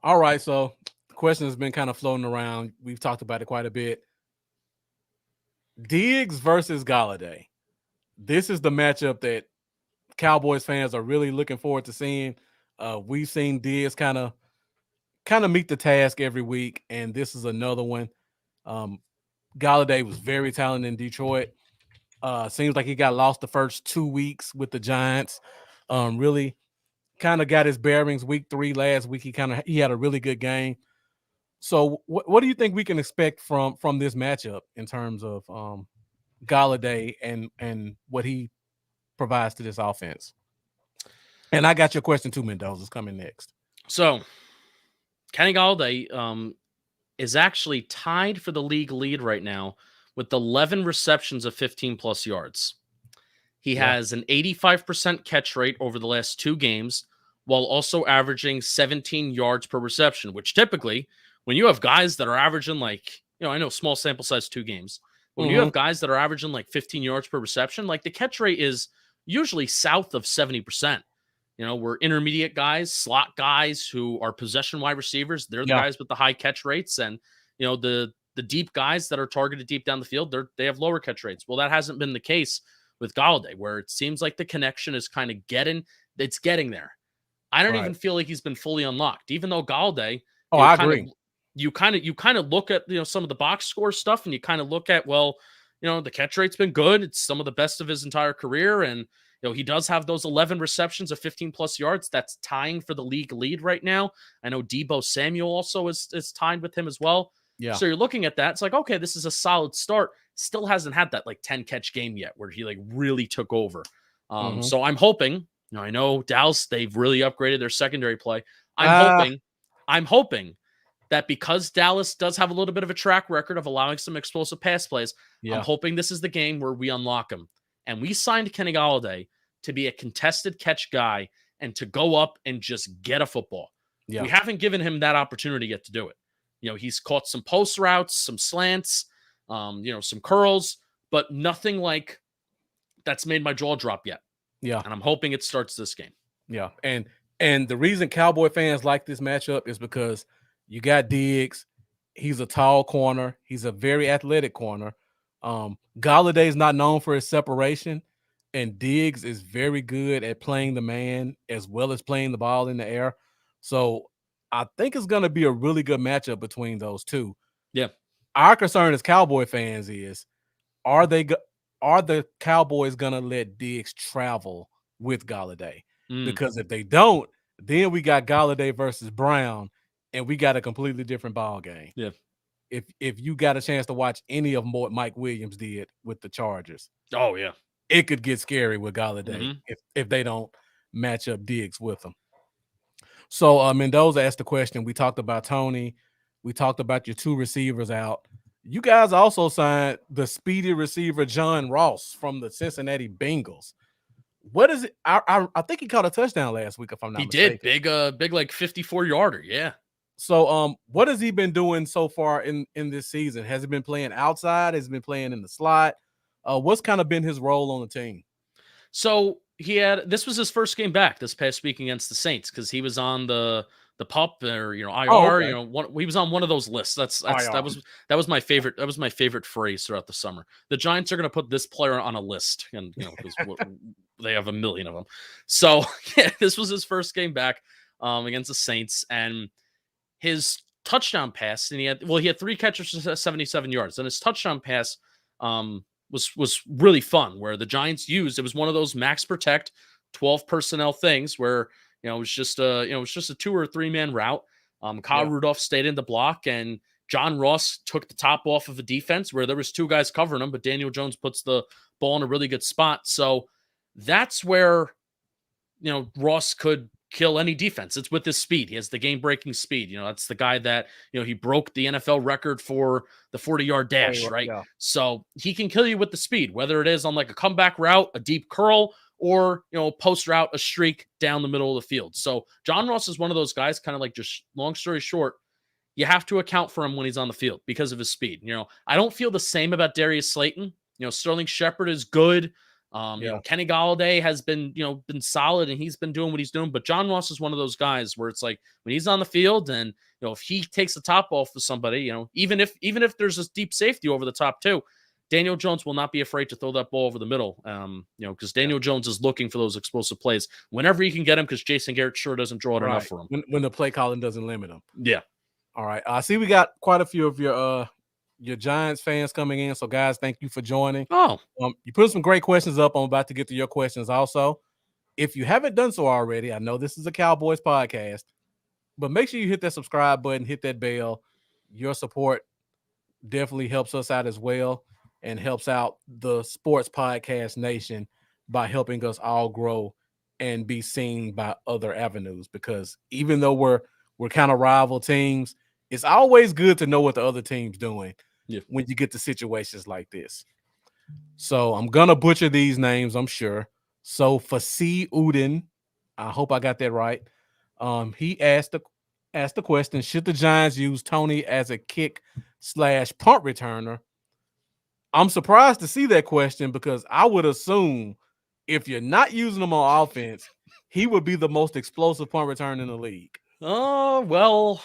All right. So the question has been kind of floating around. We've talked about it quite a bit. Diggs versus Golladay. This is the matchup that Cowboys fans are really looking forward to seeing. We've seen Diggs kind of meet the task every week, and this is another one. Golladay was very talented in Detroit. Seems like he got lost the first 2 weeks with the Giants. Really kind of got his bearings week 3 last week. He had a really good game. So what do you think we can expect from this matchup in terms of Golladay and what he provides to this offense? And I got your question too, Mendoza's coming next. So Kenny Golladay is actually tied for the league lead right now with 11 receptions of 15-plus yards. He has an 85% catch rate over the last 2 games, while also averaging 17 yards per reception, which typically, when you have guys that are averaging like, I know small sample size 2 games, when you have guys that are averaging like 15 yards per reception, like the catch rate is usually south of 70%. We're intermediate guys, slot guys who are possession wide receivers. They're the guys with the high catch rates. And, the deep guys that are targeted deep down the field, they have lower catch rates. Well, that hasn't been the case with Golladay, where it seems like the connection is kind of getting there. I don't even feel like he's been fully unlocked, even though Golladay. Oh, I agree. You kind of look at, some of the box score stuff, and you kind of look at, the catch rate's been good. It's some of the best of his entire career. And, he does have those 11 receptions of 15-plus yards. That's tying for the league lead right now. I know Deebo Samuel also is tied with him as well. Yeah. So you're looking at that. It's like, okay, this is a solid start. Still hasn't had that like 10-catch game yet where he like really took over. So I'm hoping, I know Dallas, they've really upgraded their secondary play. I'm hoping that because Dallas does have a little bit of a track record of allowing some explosive pass plays, I'm hoping this is the game where we unlock him. And we signed Kenny Golladay to be a contested catch guy and to go up and just get a football. Yeah. We haven't given him that opportunity yet to do it. He's caught some post routes, some slants, some curls, but nothing like that's made my jaw drop yet. Yeah. And I'm hoping it starts this game. Yeah. And the reason Cowboy fans like this matchup is because you got Diggs. He's a tall corner. He's a very athletic corner. Golladay is not known for his separation, and Diggs is very good at playing the man as well as playing the ball in the air. So I think it's going to be a really good matchup between those two. Yeah. Our concern as Cowboy fans is, are the Cowboys going to let Diggs travel with Golladay? Because if they don't, then we got Golladay versus Brown, and we got a completely different ball game. Yeah. if you got a chance to watch any of what Mike Williams did with the Chargers, Oh yeah. it could get scary with Galladay Mhm. if they don't match up Diggs with him. So Mendoza asked the question. We talked about Tony. We talked about your two receivers out. You guys also signed the speedy receiver John Ross from the Cincinnati Bengals. What is it? I think he caught a touchdown last week, if I'm not He mistaken. did. Big like 54-yarder. Yeah. So what has he been doing so far in this season? Has he been playing outside? Has he been playing in the slot? What's kind of been his role on the team? So this was his first game back this past week against the Saints because he was on the PUP or IR. Oh, okay. He was on one of those lists. That was my favorite. That was my favorite phrase throughout the summer. The Giants are going to put this player on a list, and because they have a million of them. So yeah, this was his first game back against the Saints, and his touchdown pass, and he had 3 catches for 77 yards, and his touchdown pass was really fun, where the Giants it was one of those max protect 12 personnel things where it was just a 2 or 3 man route. Kyle Rudolph stayed in the block, and John Ross took the top off of a defense where there was 2 guys covering him, but Daniel Jones puts the ball in a really good spot. So that's where Ross could kill any defense. It's with his speed. He has the game-breaking speed. That's the guy that, he broke the NFL record for the 40-yard dash, right? Yeah. So he can kill you with the speed, whether it is on like a comeback route, a deep curl, or, post route, a streak down the middle of the field. So John Ross is one of those guys, kind of like, just long story short, you have to account for him when he's on the field because of his speed. I don't feel the same about Darius Slayton. Sterling Shepard is good. Kenny Galladay has been solid, and he's been doing what he's doing. But John Ross is one of those guys where it's like when he's on the field, and if he takes the top off of somebody, even if there's this deep safety over the top too, Daniel Jones will not be afraid to throw that ball over the middle. Because Daniel Jones is looking for those explosive plays whenever he can get him, because Jason Garrett sure doesn't draw it enough for him. When the play calling doesn't limit him. Yeah. All right. I see we got quite a few of your Giants fans coming in. So guys, thank you for joining. Oh, you put some great questions up. I'm about to get to your questions also. If you haven't done so already, I know this is a Cowboys podcast, but make sure you hit that subscribe button, hit that bell. Your support definitely helps us out as well, and helps out the sports podcast nation by helping us all grow and be seen by other avenues. Because even though we're kind of rival teams, it's always good to know what the other team's doing when you get to situations like this. So I'm going to butcher these names, I'm sure. So Fasi Udin, I hope I got that right. He asked the question, should the Giants use Tony as a kick/punt returner? I'm surprised to see that question, because I would assume if you're not using him on offense, he would be the most explosive punt returner in the league. Oh, well,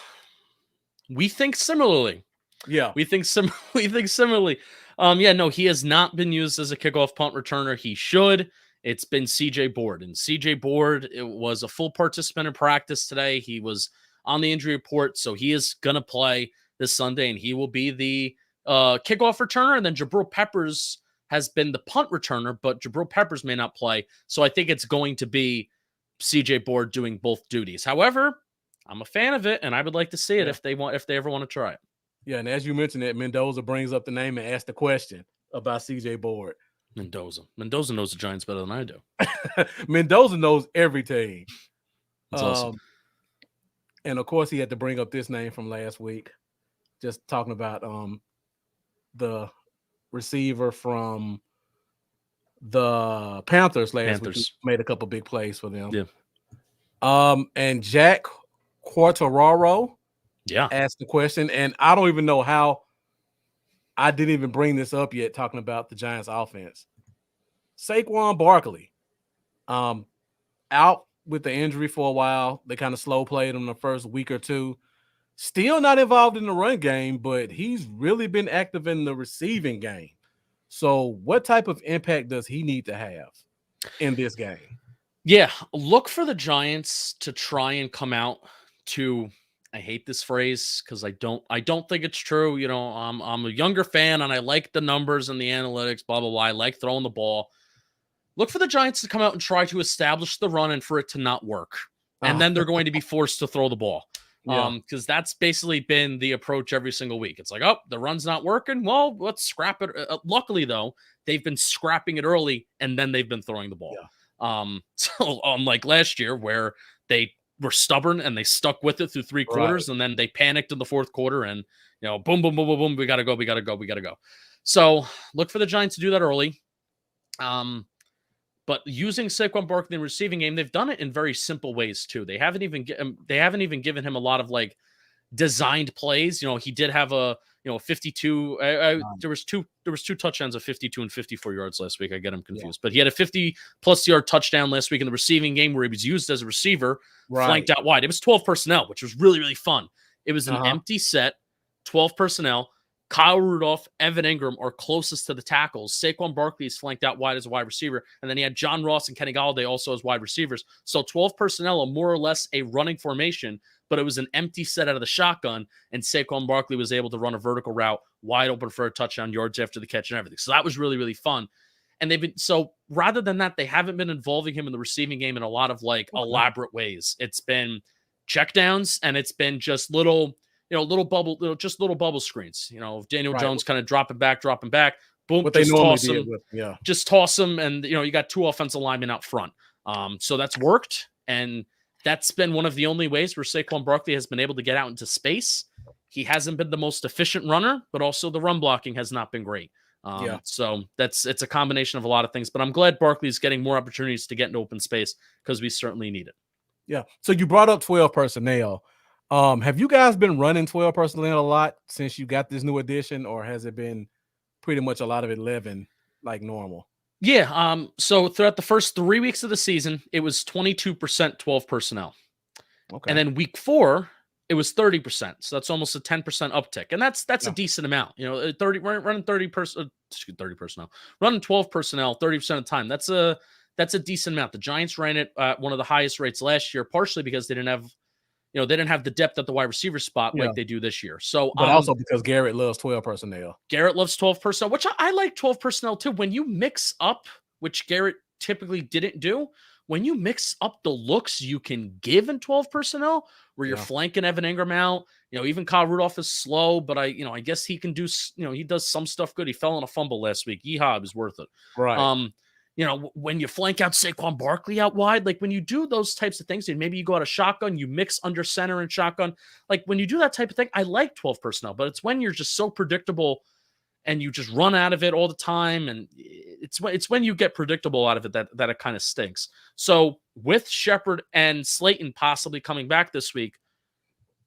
we think similarly. Yeah. We think similarly. No, he has not been used as a kickoff punt returner. He should. It's been CJ Board. And CJ Board, it was a full participant in practice today. He was on the injury report, so he is going to play this Sunday, and he will be the kickoff returner. And then Jabril Peppers has been the punt returner, but Jabril Peppers may not play. So I think it's going to be CJ Board doing both duties. However, I'm a fan of it, and I would like to see it if they ever want to try it. Yeah, and as you mentioned it, Mendoza brings up the name and asks the question about CJ Board. Mendoza knows the Giants better than I do. Mendoza knows every team. That's awesome. And of course, he had to bring up this name from last week, just talking about the receiver from the Panthers last week. He made a couple big plays for them. Yeah. And Jack Quartararo asked the question, and I don't even know how I didn't even bring this up yet, talking about the Giants offense. Saquon Barkley, out with the injury for a while. They kind of slow played him the first week or two. Still not involved in the run game, but he's really been active in the receiving game. So what type of impact does he need to have in this game? Yeah, look for the Giants to try and come out to, I hate this phrase because I don't think it's true. I'm a younger fan, and I like the numbers and the analytics, blah, blah, blah. I like throwing the ball. Look for the Giants to come out and try to establish the run and for it to not work. And then they're going to be forced to throw the ball. Because that's basically been the approach every single week. It's like, oh, the run's not working. Well, let's scrap it. Luckily, though, they've been scrapping it early and then they've been throwing the ball. So unlike last year where they were stubborn and they stuck with it through 3 quarters and then they panicked in the 4th quarter and, boom, boom, boom, boom, boom. We got to go. So look for the Giants to do that early. But using Saquon Barkley in the receiving game, they've done it in very simple ways too. They haven't even given him a lot of like designed plays. He did have a 52. There was two touchdowns of 52 and 54 yards last week. I get him confused, but he had a 50+ yard touchdown last week in the receiving game where he was used as a receiver, flanked out wide. It was 12 personnel, which was really, really fun. It was an empty set, 12 personnel. Kyle Rudolph, Evan Ingram are closest to the tackles. Saquon Barkley is flanked out wide as a wide receiver. And then he had John Ross and Kenny Galladay also as wide receivers. So 12 personnel are more or less a running formation, but it was an empty set out of the shotgun. And Saquon Barkley was able to run a vertical route wide open for a touchdown, yards after the catch and everything. So that was really, really fun. And so rather than that, they haven't been involving him in the receiving game in a lot of like elaborate ways. It's been checkdowns and it's been just little bubble screens. Daniel Jones kind of dropping back, boom, what just they normally toss him, just toss him, and you got 2 offensive linemen out front. So that's worked, and that's been one of the only ways where Saquon Barkley has been able to get out into space. He hasn't been the most efficient runner, but also the run blocking has not been great. So it's a combination of a lot of things, but I'm glad Barkley's getting more opportunities to get into open space because we certainly need it. Yeah. So you brought up 12 personnel. Have you guys been running 12 personnel a lot since you got this new addition, or has it been pretty much a lot of 11 like normal? Yeah. So throughout the first 3 weeks of the season, it was 22% 12 personnel. Okay. And then week 4, it was 30%. So that's almost a 10% uptick. And that's a decent amount. Running 30 personnel, running 12 personnel 30% of the time. That's a decent amount. The Giants ran it at one of the highest rates last year, partially because they didn't have the depth at the wide receiver spot like they do this year. So, but also because Garrett loves 12 personnel. Garrett loves 12 personnel, which I like 12 personnel too. When you mix up, which Garrett typically didn't do, when you mix up the looks you can give in 12 personnel, where you're flanking Evan Ingram out, even Kyle Rudolph is slow, but I guess he can do, he does some stuff good. He fell on a fumble last week. Yeehaw, it was worth it. Right. When you flank out Saquon Barkley out wide, like when you do those types of things, and maybe you go out a shotgun, you mix under center and shotgun. Like when you do that type of thing, I like 12 personnel, but it's when you're just so predictable and you just run out of it all the time. And it's when you get predictable out of it that it kind of stinks. So with Shepard and Slayton possibly coming back this week,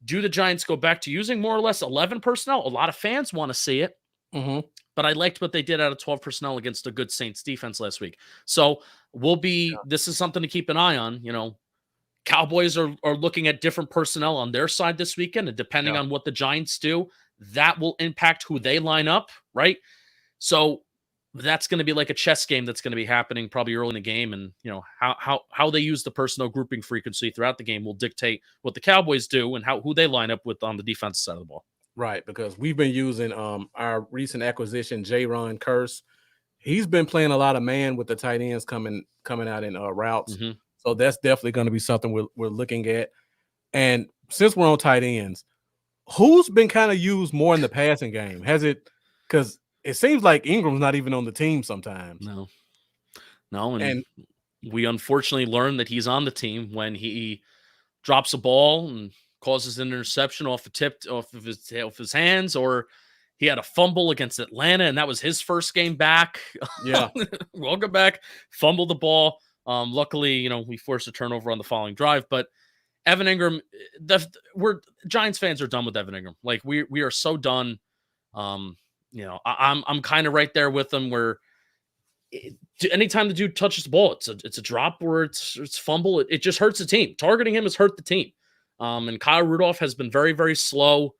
do the Giants go back to using more or less 11 personnel? A lot of fans want to see it. But I liked what they did out of 12 personnel against a good Saints defense last week. So this is something to keep an eye on. Cowboys are looking at different personnel on their side this weekend, and depending on what the Giants do, that will impact who they line up, right? So that's going to be like a chess game that's going to be happening probably early in the game, and how they use the personnel grouping frequency throughout the game will dictate what the Cowboys do and who they line up with on the defensive side of the ball. Right, because we've been using our recent acquisition, J-Ron Curse. He's been playing a lot of man with the tight ends coming out in routes. So that's definitely going to be something we're looking at. And since we're on tight ends, who's been kind of used more in the passing game? Has it? Because it seems like Ingram's not even on the team sometimes. No, and we unfortunately learned that he's on the team when he drops a ball and causes an interception off of his hands, or he had a fumble against Atlanta, and that was his first game back. Yeah. Welcome back. Fumbled the ball. Luckily, we forced a turnover on the following drive, but Evan Ingram, Giants fans are done with Evan Ingram. Like we are so done. I'm kind of right there with them where anytime the dude touches the ball, it's a drop or it's fumble. It just hurts the team. Targeting him has hurt the team. And Kyle Rudolph has been very, very slow.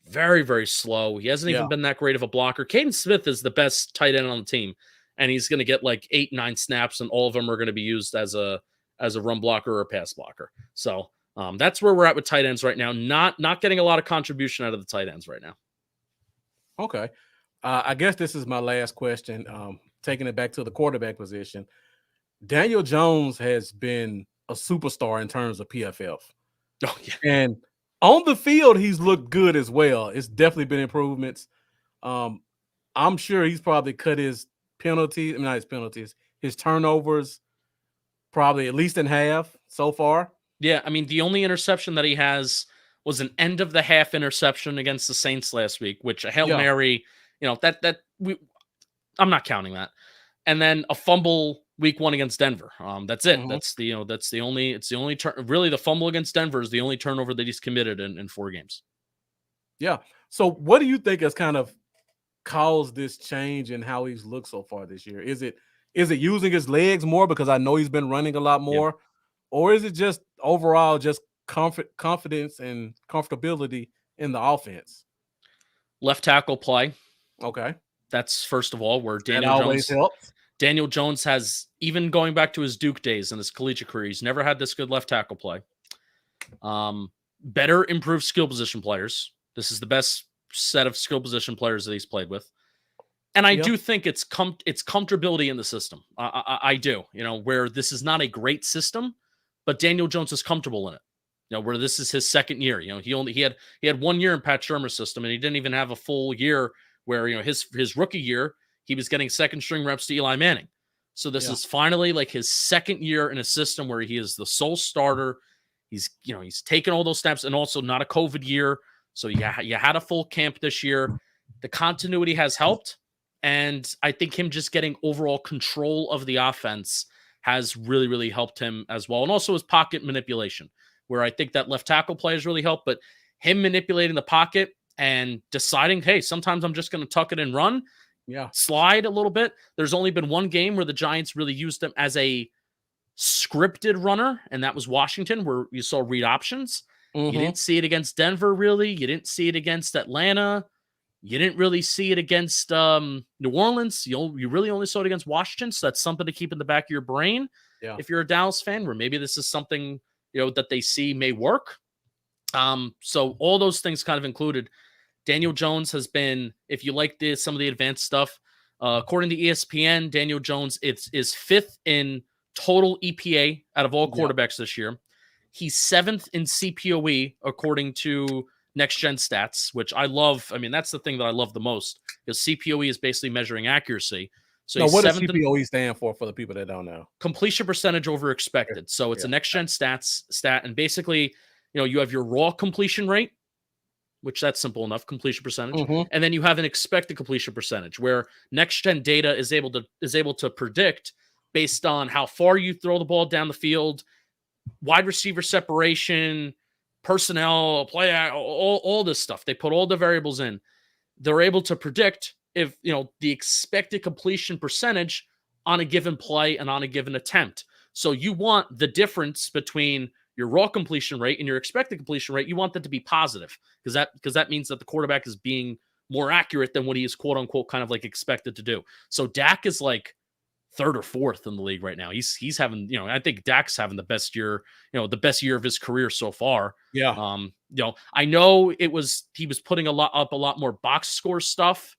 Very, very slow. He hasn't even been that great of a blocker. Caden Smith is the best tight end on the team, and he's going to get like 8-9 snaps, and all of them are going to be used as a run blocker or a pass blocker. So that's where we're at with tight ends right now. Not getting a lot of contribution out of the tight ends right now. Okay. I guess this is my last question. Taking it back to the quarterback position, Daniel Jones has been a superstar in terms of PFF. Oh, yeah. And On the field, he's looked good as well. It's definitely been improvements. I'm sure he's probably cut his penalties, I mean, not his penalties, his turnovers probably at least in half so far. Yeah, I mean, the only interception that he has was an end of the half interception against the Saints last week, which a Hail Mary, I'm not counting that. And then a fumble week 1 against Denver. That's it. Mhm. That's the only turn. Really, the fumble against Denver is the only turnover that he's committed in 4 games. Yeah. So what do you think has kind of caused this change in how he's looked so far this year? Is it using his legs more because I know he's been running a lot Yeah. more, or is it just overall just confidence and comfortability in the offense? Left tackle play. Okay. That's first of all where That always helps. Daniel Jones has, even going back to his Duke days and his collegiate career, he's never had this good left tackle play. Better improved skill position players. This is the best set of skill position players that he's played with. And I do think it's comfortability in the system. I do, where this is not a great system, but Daniel Jones is comfortable in it. Where this is his second year. He had 1 year in Pat Shermer's system, and he didn't even have a full year where, his rookie year, he was getting second string reps to Eli Manning. So this is finally like his second year in a system where he is the sole starter. He's taken all those steps, and also not a COVID year. So you had a full camp this year. The continuity has helped. And I think him just getting overall control of the offense has really, really helped him as well. And also his pocket manipulation, where I think that left tackle play has really helped. But him manipulating the pocket and deciding, hey, sometimes I'm just going to tuck it and run, slide a little bit. There's only been 1 game where the Giants really used him as a scripted runner, and that was Washington, where you saw read options. You didn't see it against Denver, really. You didn't see it against Atlanta. You didn't really see it against New Orleans. You really only saw it against Washington. So that's something to keep in the back of your brain if you're a Dallas fan, where maybe this is something that they see may work. So all those things kind of included. Daniel Jones has been, if you like some of the advanced stuff, according to ESPN, Daniel Jones is 5th in total EPA out of all quarterbacks this year. He's 7th in CPOE according to Next Gen Stats, which I love. I mean, that's the thing that I love the most, because CPOE is basically measuring accuracy. So what does CPOE stand for the people that don't know? Completion percentage over expected. So it's a Next Gen Stats stat, and basically, you have your raw completion rate, which that's simple enough, completion percentage, and then you have an expected completion percentage, where Next Gen data is able to predict based on how far you throw the ball down the field, wide receiver separation, personnel, play, all this stuff. They put all the variables in. They're able to predict if, the expected completion percentage on a given play and on a given attempt. So you want the difference between your raw completion rate and your expected completion rate. You want that to be positive, because that means that the quarterback is being more accurate than what he is, quote unquote, kind of like expected to do. So Dak is like 3rd or 4th in the league right now. He's having, I think Dak's having the best year, the best year of his career so far. Yeah. I know he was putting a lot more box score stuff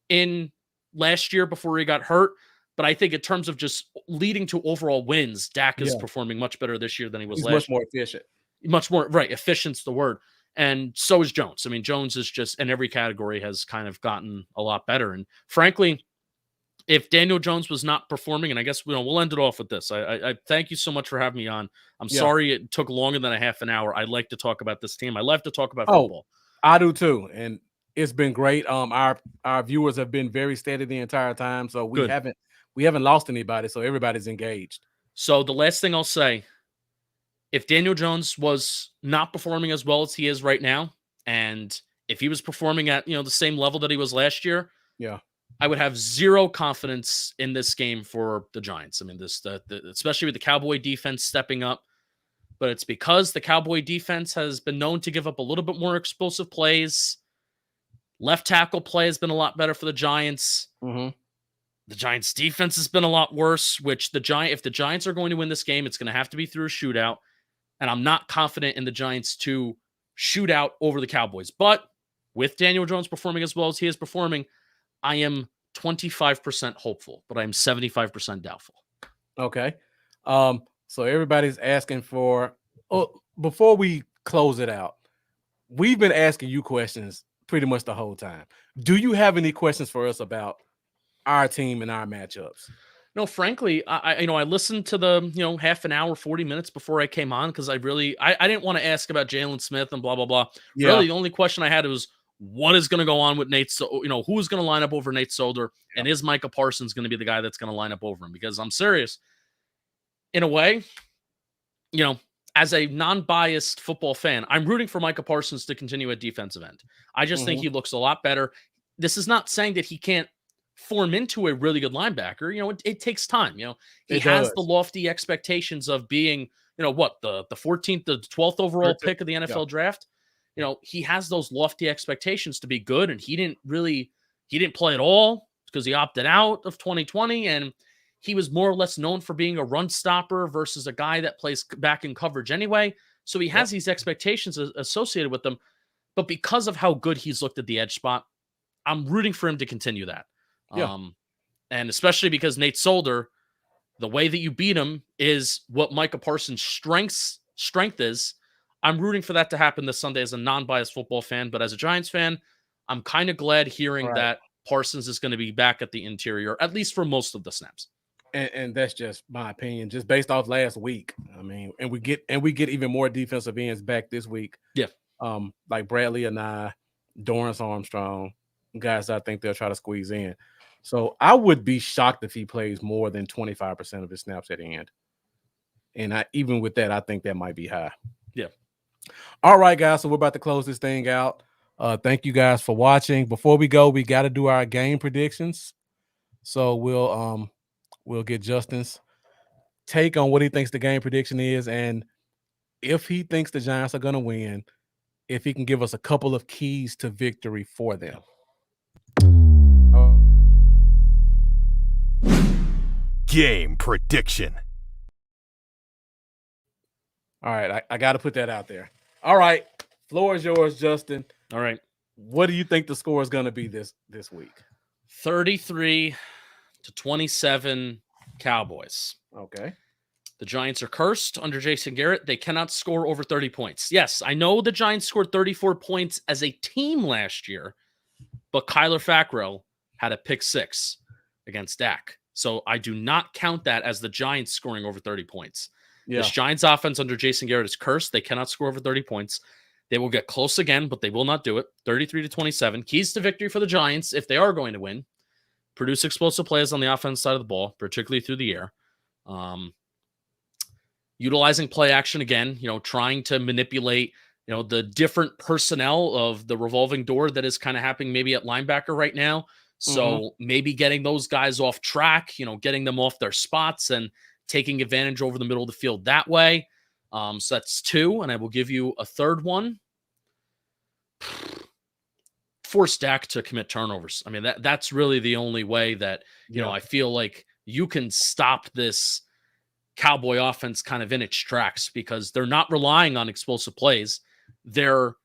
in last year before he got hurt. But I think in terms of just leading to overall wins, Dak is performing much better this year than he was last year. Much more efficient. Much more, right. Efficient's the word. And so is Jones. I mean, Jones is just, in every category, has kind of gotten a lot better. And frankly, if Daniel Jones was not performing, and I guess we'll end it off with this. I thank you so much for having me on. I'm sorry it took longer than a half an hour. I like to talk about this team. I love to talk about football. I do too, and it's been great. Our viewers have been very steady the entire time, so we haven't lost anybody. So everybody's engaged. So the last thing I'll say, if Daniel Jones was not performing as well as he is right now, and if he was performing at the same level that he was last year, I would have zero confidence in this game for the Giants. I mean, especially with the Cowboy defense stepping up, but it's because the Cowboy defense has been known to give up a little bit more explosive plays. Left tackle play has been a lot better for the Giants. The Giants defense has been a lot worse, which if the Giants are going to win this game, it's going to have to be through a shootout. And I'm not confident in the Giants to shoot out over the Cowboys. But with Daniel Jones performing as well as he is performing, I am 25% hopeful, but I'm 75% doubtful. Okay. So everybody's asking for, before we close it out, we've been asking you questions pretty much the whole time. Do you have any questions for us about our team and our matchups? No, frankly, I listened to the half an hour, 40 minutes before I came on because I didn't want to ask about Jalen Smith and blah blah blah. Yeah. Really, the only question I had was what is going to go on with Nate. So who's going to line up over Nate Solder, and is Micah Parsons going to be the guy that's going to line up over him? Because I'm serious. In a way, as a non-biased football fan, I'm rooting for Micah Parsons to continue at defensive end. I just think he looks a lot better. This is not saying that he can't form into a really good linebacker. It takes time. He has the lofty expectations of being, the 14th, the 12th overall pick of the NFL draft. He has those lofty expectations to be good, and he didn't play at all because he opted out of 2020, and he was more or less known for being a run stopper versus a guy that plays back in coverage anyway. So he has these expectations associated with them, but because of how good he's looked at the edge spot, I'm rooting for him to continue that. Yeah. And especially because Nate Solder, the way that you beat him is what Micah Parsons' strength is. I'm rooting for that to happen this Sunday as a non-biased football fan, but as a Giants fan, I'm kind of glad hearing that Parsons is going to be back at the interior, at least for most of the snaps. And that's just my opinion, just based off last week. I mean, and we get even more defensive ends back this week. Yeah. Like Bradley and Dorrance Armstrong, guys I think they'll try to squeeze in. So I would be shocked if he plays more than 25% of his snaps at the end. And even with that, I think that might be high. Yeah. All right, guys. So we're about to close this thing out. Thank you guys for watching. Before we go, we got to do our game predictions. So we'll get Justin's take on what he thinks the game prediction is, and if he thinks the Giants are going to win, if he can give us a couple of keys to victory for them. Game prediction. All right, I got to put that out there. All right, floor is yours, Justin. All right. What do you think the score is going to be this week? 33-27 Cowboys. Okay. The Giants are cursed under Jason Garrett. They cannot score over 30 points. Yes, I know the Giants scored 34 points as a team last year, but Kyler Fackrell had a pick 6 against Dak. So I do not count that as the Giants scoring over 30 points. Yeah. This Giants offense under Jason Garrett is cursed. They cannot score over 30 points. They will get close again, but they will not do it. 33-27. Keys to victory for the Giants, if they are going to win: produce explosive plays on the offense side of the ball, particularly through the air. Utilizing play action again, trying to manipulate, the different personnel of the revolving door that is kind of happening maybe at linebacker right now. So maybe getting those guys off track, getting them off their spots and taking advantage over the middle of the field that way. So that's 2, and I will give you a third one. Force Dak to commit turnovers. I mean, that's really the only way that, I feel like you can stop this Cowboy offense kind of in its tracks, because they're not relying on explosive plays. They're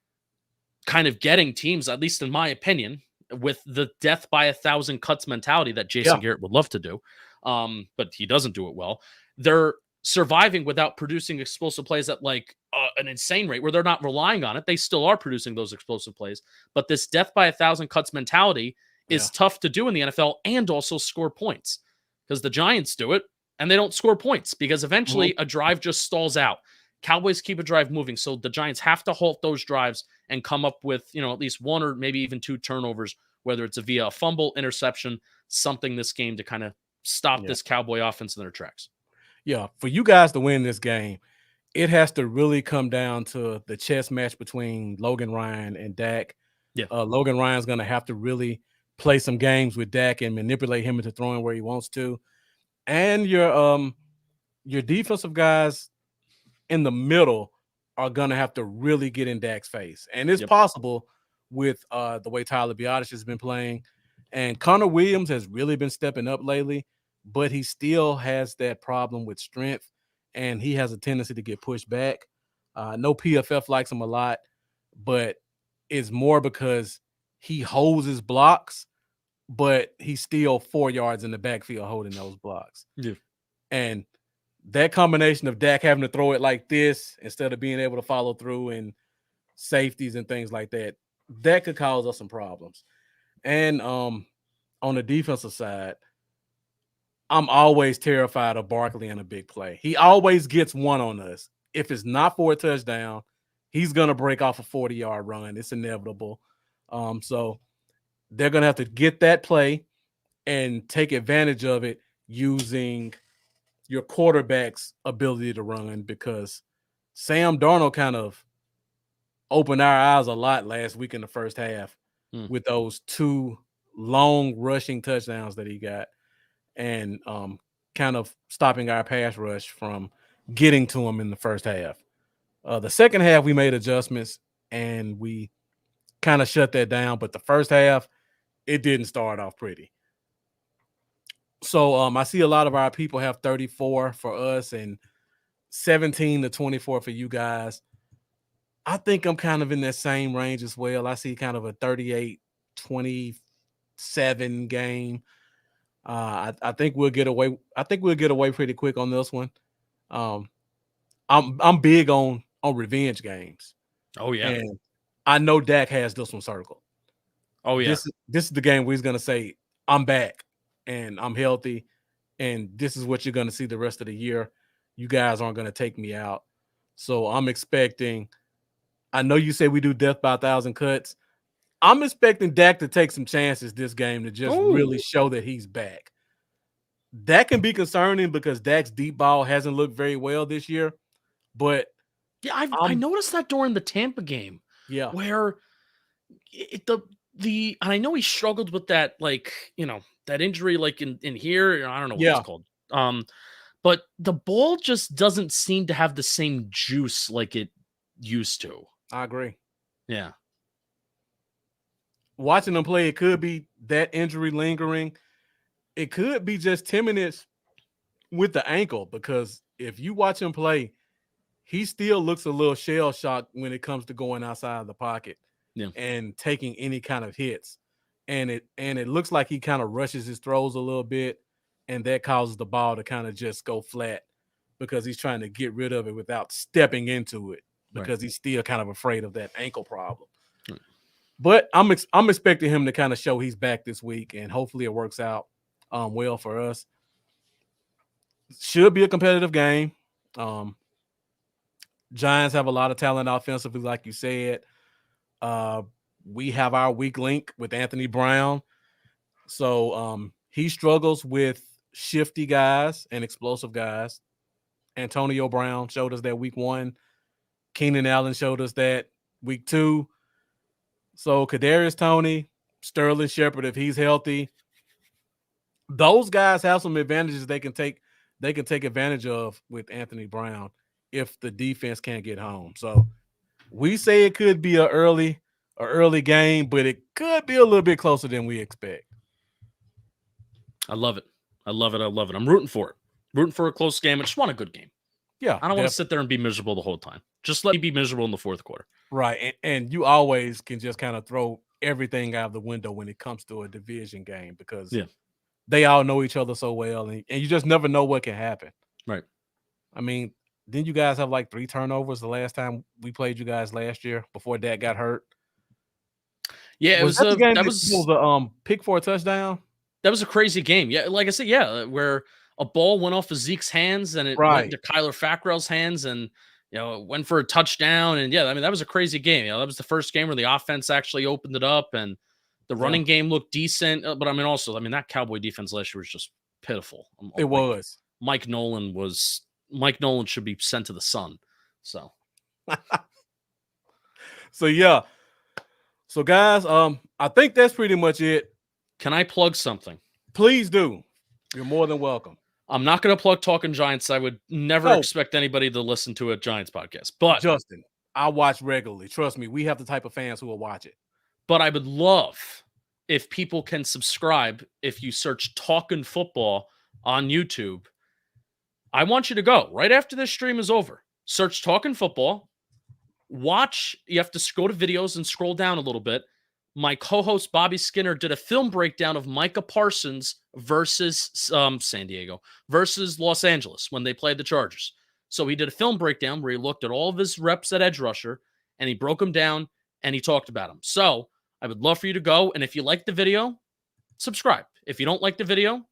kind of getting teams, at least in my opinion, with the death by 1,000 cuts mentality that Jason Garrett would love to do. But he doesn't do it well. They're surviving without producing explosive plays at an insane rate where they're not relying on it. They still are producing those explosive plays, but this death by 1,000 cuts mentality is tough to do in the NFL and also score points, because the Giants do it and they don't score points because eventually a drive just stalls out. Cowboys keep a drive moving. So the Giants have to halt those drives and come up with, at least 1 or maybe even 2 turnovers, whether it's via a fumble, interception, something this game to kind of stop this Cowboy offense in their tracks. Yeah, for you guys to win this game, it has to really come down to the chess match between Logan Ryan and Dak. Yeah, Logan Ryan's going to have to really play some games with Dak and manipulate him into throwing where he wants to. And your defensive guys in the middle are going to have to really get in Dak's face. And it's possible with the way Tyler Biadasz has been playing. And Connor Williams has really been stepping up lately, but he still has that problem with strength, and he has a tendency to get pushed back. No PFF likes him a lot, but it's more because he holds his blocks, but he's still 4 yards in the backfield holding those blocks. Yeah. And that combination of Dak having to throw it like this instead of being able to follow through and safeties and things like that, that could cause us some problems. And on the defensive side, I'm always terrified of Barkley in a big play. He always gets one on us. If it's not for a touchdown, he's going to break off a 40-yard run. It's inevitable. So they're going to have to get that play and take advantage of it using your quarterback's ability to run, because Sam Darnold kind of opened our eyes a lot last week in the first half with those 2 long rushing touchdowns that he got, and kind of stopping our pass rush from getting to him in the first half. The second half, we made adjustments and we kind of shut that down. But the first half, it didn't start off pretty. So I see a lot of our people have 34 for us and 17-24 for you guys. I think I'm kind of in that same range as well. I see kind of a 38-27 game. I think we'll get away. I think we'll get away pretty quick on this one. I'm big on revenge games. Oh yeah, and I know Dak has this one circled. Oh yeah, this is the game where he's gonna say, "I'm back and I'm healthy, and this is what you're gonna see the rest of the year. You guys aren't gonna take me out." So I'm expecting. I know you say we do death by 1,000 cuts. I'm expecting Dak to take some chances this game to just really show that he's back. That can be concerning because Dak's deep ball hasn't looked very well this year. But yeah, I noticed that during the Tampa game. Yeah, where and I know he struggled with that, like, that injury, like in here. I don't know what it's called. But the ball just doesn't seem to have the same juice like it used to. I agree. Yeah. Watching them play, it could be that injury lingering. It could be just 10 minutes with the ankle, because if you watch him play, he still looks a little shell-shocked when it comes to going outside of the pocket and taking any kind of hits. And it looks like he kind of rushes his throws a little bit, and that causes the ball to kind of just go flat because he's trying to get rid of it without stepping into it, because he's still kind of afraid of that ankle problem. Right. But I'm expecting him to kind of show he's back this week, and hopefully it works out well for us. Should be a competitive game. Giants have a lot of talent offensively, like you said. We have our weak link with Anthony Brown. So he struggles with shifty guys and explosive guys. Antonio Brown showed us that week 1. Keenan Allen showed us that week 2. So Kadarius Toney, Sterling Shepard, if he's healthy, those guys have some advantages they can take advantage of with Anthony Brown if the defense can't get home. So we say it could be an early game, but it could be a little bit closer than we expect. I love it. I'm rooting for it. Rooting for a close game. I just want a good game. Yeah. I don't want to sit there and be miserable the whole time. Just let me be miserable in the fourth quarter. Right. And you always can just kind of throw everything out of the window when it comes to a division game, because they all know each other so well, and you just never know what can happen. Right. I mean, didn't you guys have like 3 turnovers the last time we played you guys last year before Dak got hurt? Yeah, was the pick for a touchdown. That was a crazy game. Yeah, like I said, where a ball went off of Zeke's hands and it went to Kyler Fackrell's hands, and went for a touchdown. And that was a crazy game. That was the first game where the offense actually opened it up, and the running game looked decent. But that Cowboy defense last year was just pitiful. It was. Mike Nolan should be sent to the sun. So, So guys, I think that's pretty much it. Can I plug something? Please do. You're more than welcome. I'm not going to plug Talkin Giants. I would never expect anybody to listen to a Giants podcast. But Justin, I watch regularly. Trust me, we have the type of fans who will watch it. But I would love if people can subscribe. If you search Talkin Football on YouTube, I want you to go right after this stream is over. Search Talkin Football. Watch. You have to go to videos and scroll down a little bit. My co-host Bobby Skinner did a film breakdown of Micah Parsons versus San Diego versus Los Angeles when they played the Chargers. So he did a film breakdown where he looked at all of his reps at edge rusher and he broke them down and he talked about them. So I would love for you to go. And if you like the video, subscribe. If you don't like the video,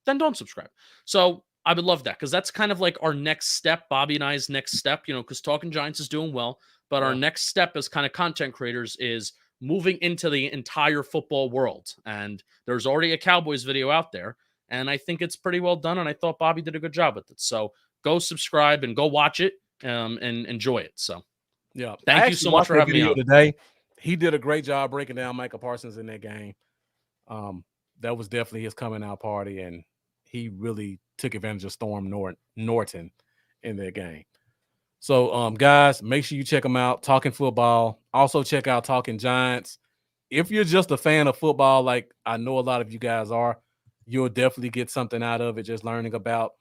then don't subscribe. So I would love that because that's kind of like our next step, Bobby and I's next step, because Talkin Giants is doing well. But our next step as kind of content creators is moving into the entire football world. And there's already a Cowboys video out there. And I think it's pretty well done. And I thought Bobby did a good job with it. So go subscribe and go watch it and enjoy it. So yeah, thank you so much for having me on today. He did a great job breaking down Micah Parsons in that game. That was definitely his coming out party, and he really took advantage of Storm Norton in that game. So, guys, make sure you check them out. Talking Football. Also, check out Talkin Giants. If you're just a fan of football, like I know a lot of you guys are, you'll definitely get something out of it. Just learning about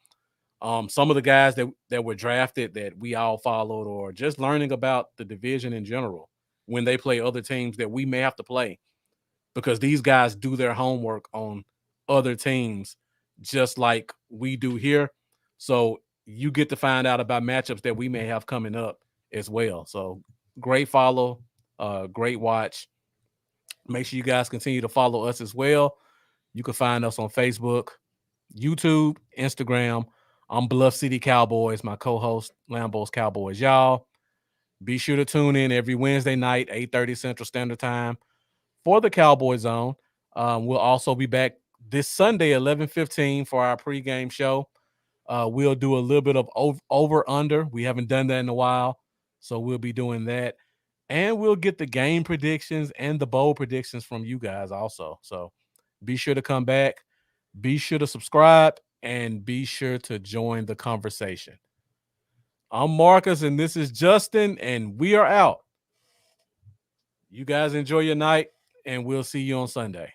some of the guys that were drafted that we all followed, or just learning about the division in general when they play other teams that we may have to play, because these guys do their homework on other teams just like we do here. So you get to find out about matchups that we may have coming up as well. So great follow, great watch. Make sure you guys continue to follow us as well. You can find us on Facebook, YouTube, Instagram. I'm Bluff City Cowboys, my co-host, Lambo's Cowboys. Y'all, be sure to tune in every Wednesday night, 8:30 Central Standard Time for the Cowboy Zone. We'll also be back this Sunday, 11:15 for our pregame show. We'll do a little bit of over-under. We haven't done that in a while, so we'll be doing that. And we'll get the game predictions and the bowl predictions from you guys also. So be sure to come back. Be sure to subscribe, and be sure to join the conversation. I'm Marcus, and this is Justin, and we are out. You guys enjoy your night, and we'll see you on Sunday.